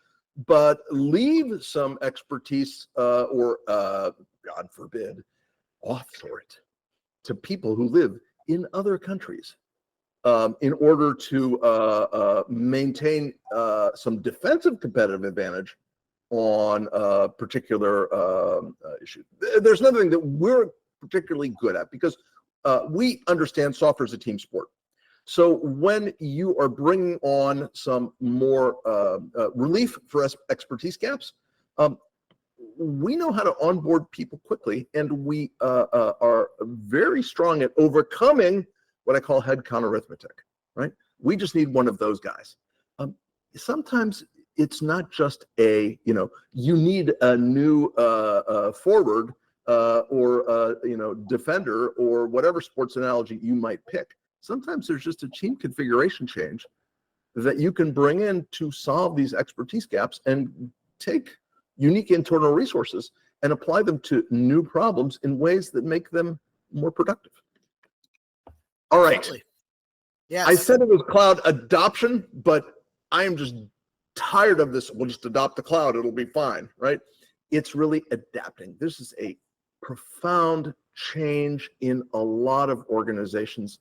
but leave some expertise or God forbid, offshore it to people who live in other countries in order to maintain some defensive competitive advantage on a particular issue. There's another thing that we're particularly good at, because we understand software is a team sport. So when you are bringing on some more relief for expertise gaps, we know how to onboard people quickly, and we are very strong at overcoming what I call headcount arithmetic, right? We just need one of those guys. Sometimes it's not just you need a new forward or defender, or whatever sports analogy you might pick. Sometimes there's just a team configuration change that you can bring in to solve these expertise gaps and take unique internal resources and apply them to new problems in ways that make them more productive. All right. Totally. Yes. I said it was cloud adoption, but I am just tired of this. We'll just adopt the cloud. It'll be fine, right? It's really adapting. This is a profound change in a lot of organizations.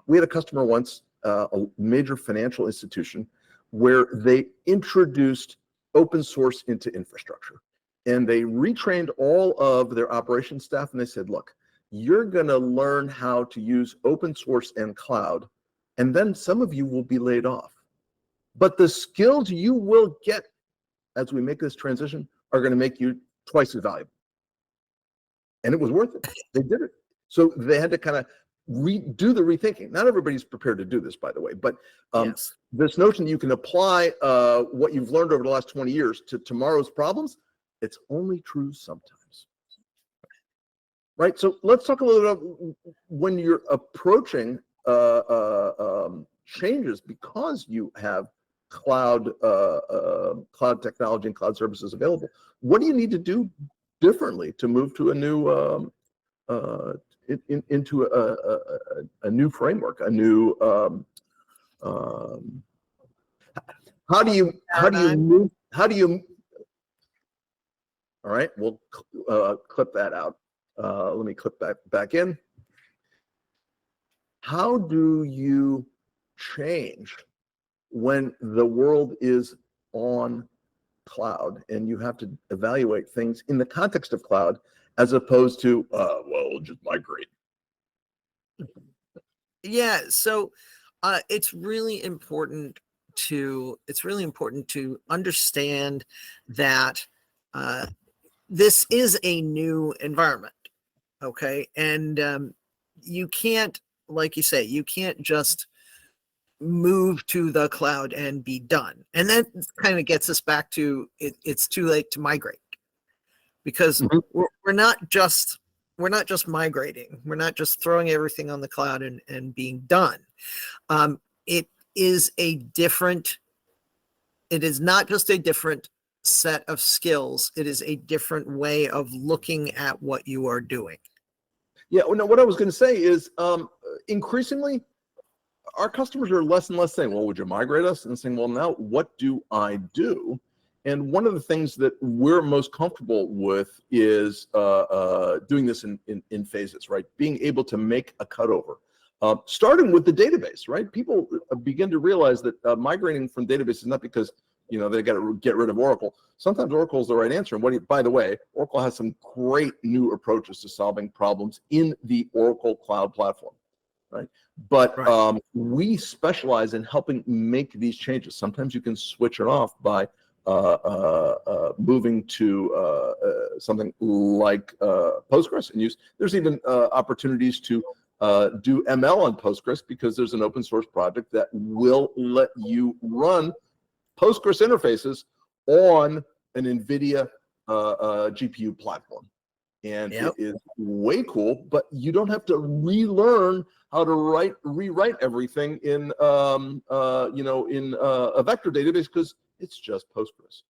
We had a customer once, a major financial institution, where they introduced open source into infrastructure. And they retrained all of their operations staff, and they said, look, you're going to learn how to use open source and cloud, and then some of you will be laid off. But the skills you will get as we make this transition are going to make you twice as valuable. And it was worth it. They did it. So they had to kind of do the rethinking. Not everybody's prepared to do this, by the way, but Yes. this notion that you can apply what you've learned over the last 20 years to tomorrow's problems, it's only true sometimes. Right? So let's talk a little bit about when you're approaching changes because you have cloud technology and cloud services available. What do you need to do differently to move to a new into a new framework, a new how do you move, all right, we'll clip that out. Let me clip that back in. How do you change when the world is on cloud and you have to evaluate things in the context of cloud, as opposed to well, just migrate? Yeah, so it's really important to understand that this is a new environment, okay? And you can't, like you say, you can't just move to the cloud and be done. And that kind of gets us back to it's too late to migrate, because we're not just migrating. We're not just throwing everything on the cloud and being done. It is not just a different set of skills. It is a different way of looking at what you are doing. Yeah, no, what I was going to say is increasingly our customers are less and less saying, well, would you migrate us? And saying, well, now what do I do? And one of the things that we're most comfortable with is doing this in phases, right? Being able to make a cutover. Starting with the database, right? People begin to realize that migrating from database is not because they got to get rid of Oracle. Sometimes Oracle is the right answer. And by the way, Oracle has some great new approaches to solving problems in the Oracle Cloud Platform, right? But we specialize in helping make these changes. Sometimes you can switch it off by moving to something like Postgres and use. There's even opportunities to do ML on Postgres, because there's an open source project that will let you run Postgres interfaces on an NVIDIA GPU platform. And it is way cool, but you don't have to relearn how to rewrite everything in a vector database, because it's just Postgres.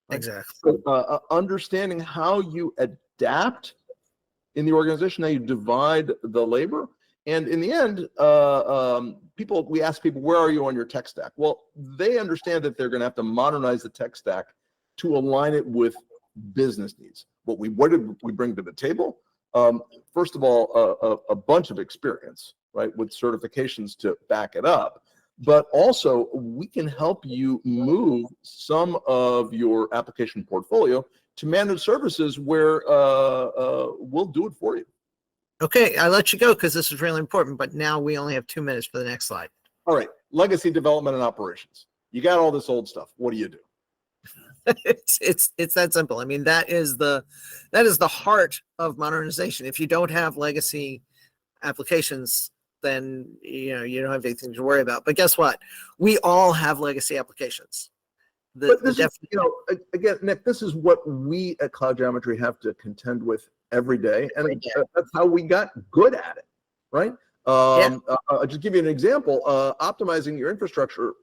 Right? Exactly. So, understanding how you adapt in the organization, how you divide the labor, and in the end, we ask people, where are you on your tech stack? Well, they understand that they're going to have to modernize the tech stack to align it with business needs. What did we bring to the table? First of all, a bunch of experience. right, with certifications to back it up. But also, we can help you move some of your application portfolio to managed services where we'll do it for you. Okay, I let you go because this is really important, but now we only have 2 minutes for the next slide. All right, legacy development and operations. You got all this old stuff. What do you do? It's that simple. I mean, that is the heart of modernization. If you don't have legacy applications, then you don't have anything to worry about. But guess what? We all have legacy applications. But this is, again, Nick, this is what we at Cloud Geometry have to contend with every day, and that's how we got good at it, right? I'll just give you an example. Optimizing your infrastructure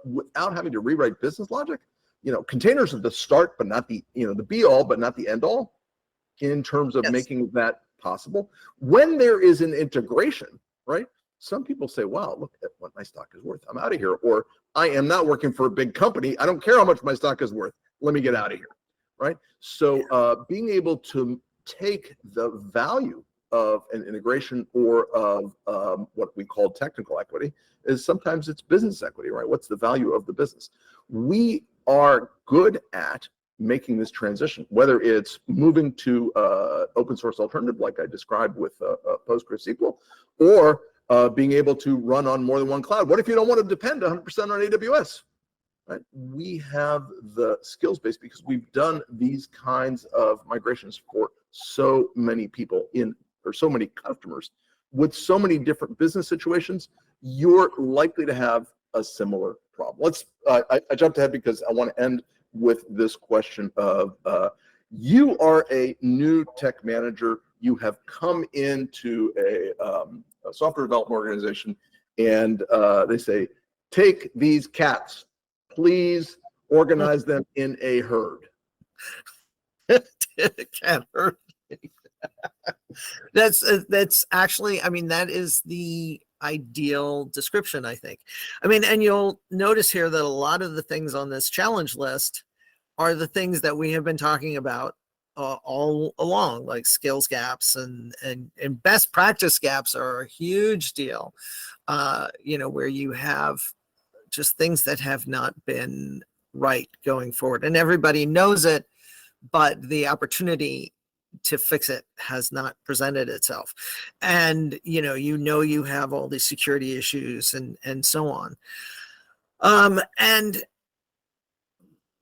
without having to rewrite business logic. Containers are the start, but not the the be all, but not the end all, in terms of making that possible. When there is an integration, right? Some people say, "Wow, look at what my stock is worth. I'm out of here," or "I am not working for a big company. I don't care how much my stock is worth. Let me get out of here," right? So being able to take the value of an integration or of what we call technical equity is sometimes it's business equity, right? What's the value of the business? We are good at making this transition, whether it's moving to open source alternative like I described with PostgreSQL, or being able to run on more than one cloud. What if you don't want to depend 100% on AWS? Right? We have the skills base because we've done these kinds of migrations for so many people or so many customers with so many different business situations. You're likely to have a similar problem. I jumped ahead because I want to end with this question of you are a new tech manager. You have come into a software development organization, and they say, take these cats, please organize them in a herd. Cat herd. That's actually, I mean, that is the ideal description, I think. I mean, and you'll notice here that a lot of the things on this challenge list are the things that we have been talking about all along, like skills gaps and best practice gaps are a huge deal. Where you have just things that have not been right going forward, and everybody knows it, but the opportunity to fix it has not presented itself. And you have all these security issues and so on. And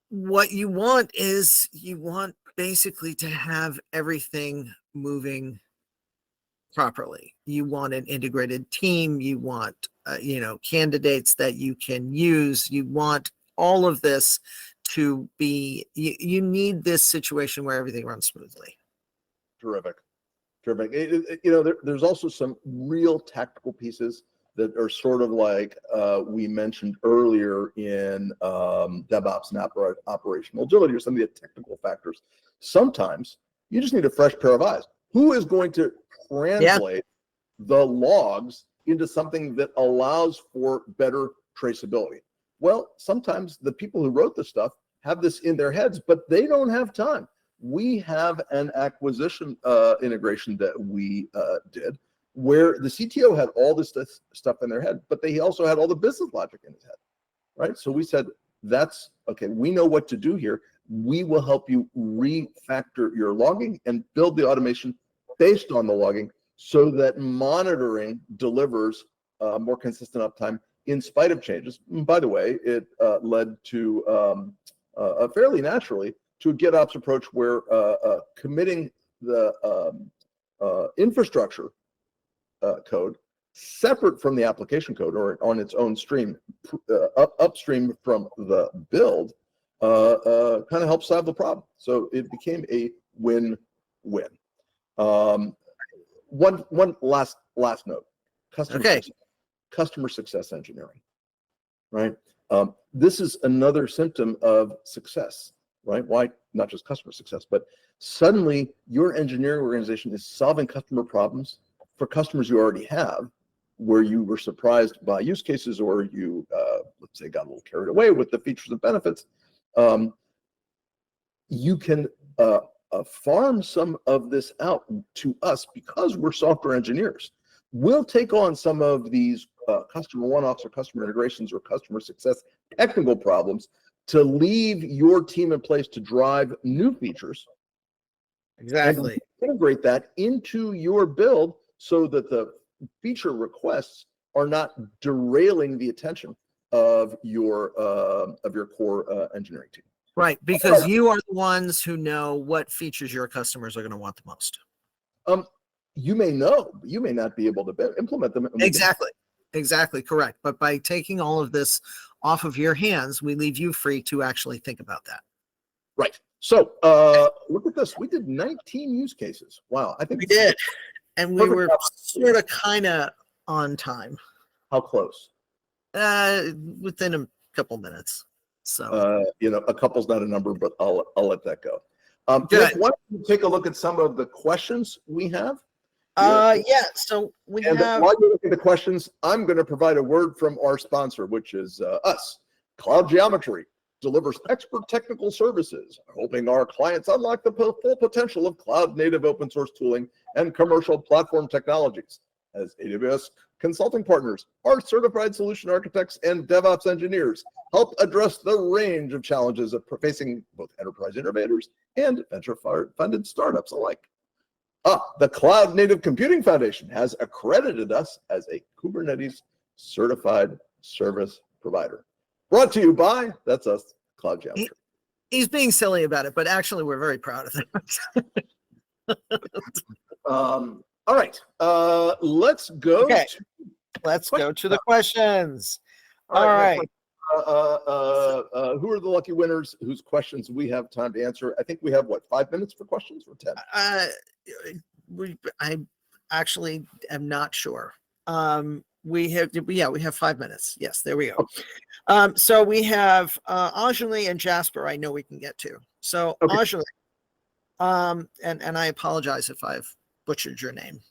what you want is basically to have everything moving properly. You want an integrated team. You want candidates that you can use. You want all of this to be. You need this situation where everything runs smoothly. Terrific. There's also some real tactical pieces that are sort of like we mentioned earlier in DevOps and operational agility, or some of the technical factors. Sometimes you just need a fresh pair of eyes. Who is going to translate the logs into something that allows for better traceability? Well, sometimes the people who wrote the stuff have this in their heads, but they don't have time. We have an acquisition integration that we did where the CTO had all this stuff in their head, but he also had all the business logic in his head, right? So we said, that's okay. We know what to do here. We will help you refactor your logging and build the automation based on the logging so that monitoring delivers more consistent uptime in spite of changes. And by the way, it led to fairly naturally to a GitOps approach where committing the infrastructure code separate from the application code or on its own stream, upstream from the build, kind of helped solve the problem. So it became a win-win. One last note: customer success engineering. Right. This is another symptom of success. Right? Why not just customer success, but suddenly your engineering organization is solving customer problems for customers you already have, where you were surprised by use cases, or you, let's say, got a little carried away with the features and benefits. You can farm some of this out to us because we're software engineers. We'll take on some of these customer one-offs or customer integrations or customer success technical problems to leave your team in place to drive new features. Exactly. And integrate that into your build so that the feature requests are not derailing the attention of your core engineering team. Right, because you are the ones who know what features your customers are going to want the most. You may know, but you may not be able to implement them. Exactly correct. But by taking all of this off of your hands, we leave you free to actually think about that. Right. So look at this. We did 19 use cases. Wow. I think we did. And we were sort of kind of on time. How close? Within a couple minutes. So a couple's not a number, but I'll let that go. Good. Why don't you take a look at some of the questions we have? Yeah. So we have. While you look at the questions, I'm going to provide a word from our sponsor, which is us. Cloud Geometry delivers expert technical services, helping our clients unlock the full potential of cloud-native open source tooling and commercial platform technologies. As AWS consulting partners, our certified solution architects and DevOps engineers help address the range of challenges of facing both enterprise innovators and venture-funded startups alike. The Cloud Native Computing Foundation has accredited us as a Kubernetes certified service provider. Brought to you by, that's us, Cloud Geometry. He's being silly about it, but actually we're very proud of that. All right, let's go. Okay. Let's go to the questions. All right. Who are the lucky winners whose questions we have time to answer? I think we have, 5 minutes for questions or 10? I actually am not sure. We have 5 minutes. Yes, there we go. So we have Anjali and Jasper. I know we can get to. So okay. Anjali, and I apologize if I've butchered your name.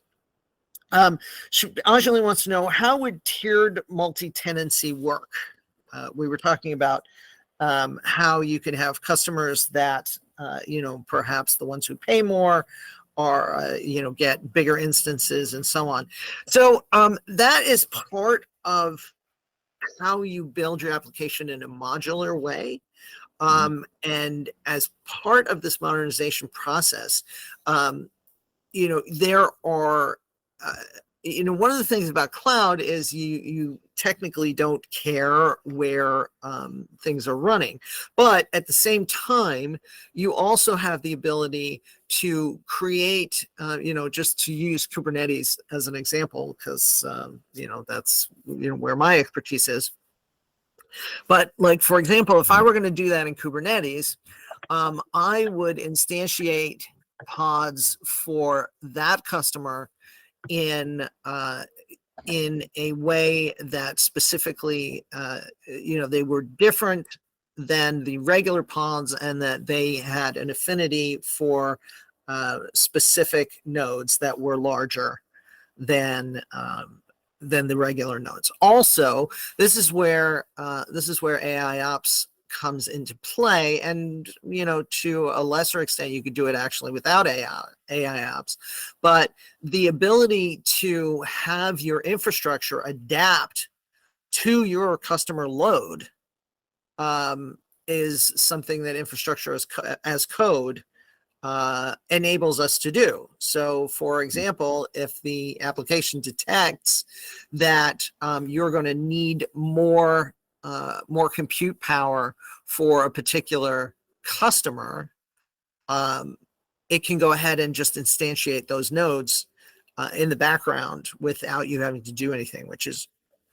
Anjali wants to know, how would tiered multi-tenancy work? We were talking about how you can have customers that perhaps the ones who pay more or get bigger instances and so on. So that is part of how you build your application in a modular way. And as part of this modernization process, there are one of the things about cloud is you technically don't care where things are running, but at the same time, you also have the ability to create, just to use Kubernetes as an example, because that's where my expertise is. But like, for example, if I were going to do that in Kubernetes, I would instantiate pods for that customer in a way that specifically, they were different than the regular pods, and that they had an affinity for specific nodes that were larger than the regular nodes. Also, this is where AI Ops comes into play, and to a lesser extent you could do it actually without AI Ops, but the ability to have your infrastructure adapt to your customer load is something that infrastructure as code enables us to do. So for example, if the application detects that you're going to need more compute power for a particular customer, it can go ahead and just instantiate those nodes in the background without you having to do anything, which is.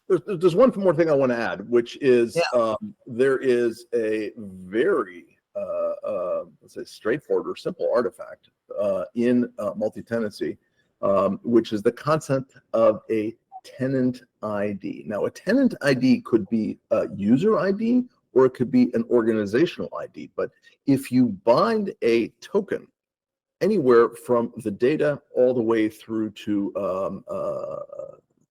There's one more thing I want to add, which is there is a very, let's say, straightforward or simple artifact in multi-tenancy, which is the concept of a tenant ID. Now, a tenant ID could be a user ID or it could be an organizational ID. But if you bind a token anywhere from the data all the way through to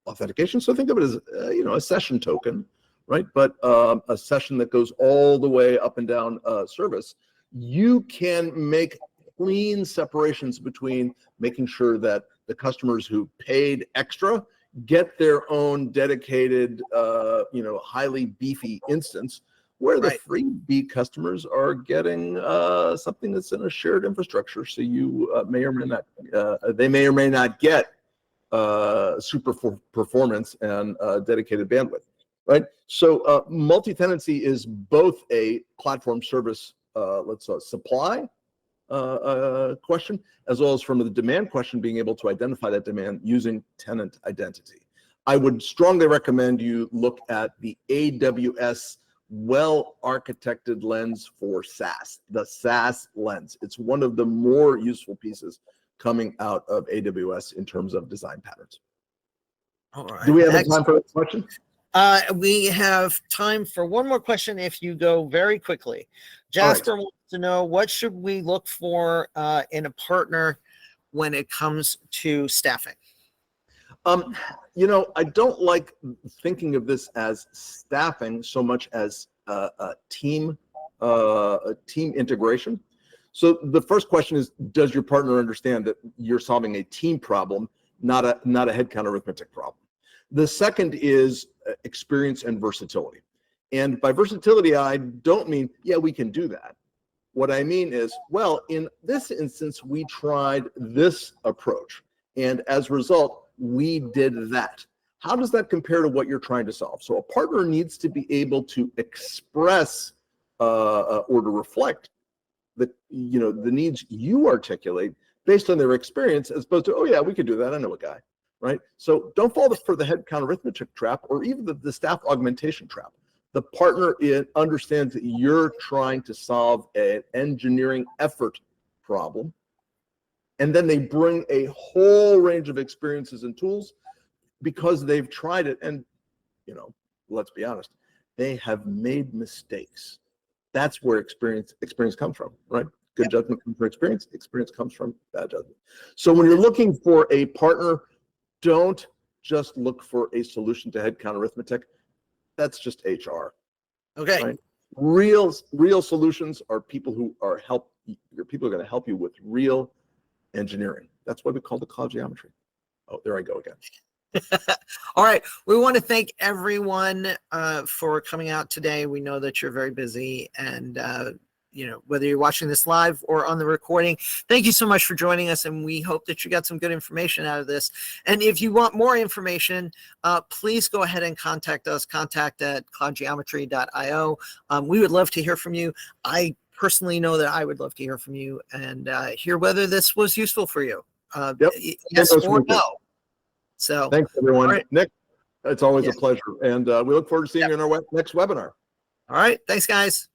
authentication, so think of it as a session token, right? But a session that goes all the way up and down service, you can make clean separations between making sure that the customers who paid extra get their own dedicated, highly beefy instance, where the Right. freebie customers are getting something that's in a shared infrastructure. So you may or may not, they may or may not get performance and dedicated bandwidth, right? So multi-tenancy is both a platform service, supply question, as well as from the demand question, being able to identify that demand using tenant identity. I would strongly recommend you look at the AWS well-architected lens for SaaS, the SaaS lens. It's one of the more useful pieces coming out of AWS in terms of design patterns. All right. Do we have time for a question? We have time for one more question if you go very quickly. Jasper wants to know, what should we look for in a partner when it comes to staffing? I don't like thinking of this as staffing so much as a team integration. So the first question is, does your partner understand that you're solving a team problem, not a headcount arithmetic problem? The second is experience and versatility. And by versatility, I don't mean, yeah, we can do that. What I mean is, well, in this instance, we tried this approach, and as a result, we did that. How does that compare to what you're trying to solve? So a partner needs to be able to express or to reflect the needs you articulate based on their experience, as opposed to, oh yeah, we could do that, I know a guy, right? So don't fall for the headcount arithmetic trap, or even the staff augmentation trap. The partner understands that you're trying to solve an engineering effort problem, and then they bring a whole range of experiences and tools because they've tried it. And, let's be honest, they have made mistakes. That's where experience comes from, right? Good judgment comes from experience. Experience comes from bad judgment. So when you're looking for a partner, don't just look for a solution to headcount arithmetic. That's just HR. Okay. Right? Real solutions are people who are people are going to help you with real engineering. That's why we call it cloud geometry. Oh, there I go again. All right. We want to thank everyone for coming out today. We know that you're very busy, and whether you're watching this live or on the recording, thank you so much for joining us, and we hope that you got some good information out of this. And if you want more information, please go ahead and contact us, contact@cloudgeometry.io. We would love to hear from you. I personally know that I would love to hear from you and hear whether this was useful for you. Yes or no. So thanks, everyone. Right. Nick, it's always a pleasure. And we look forward to seeing you in our next webinar. All right. Thanks, guys.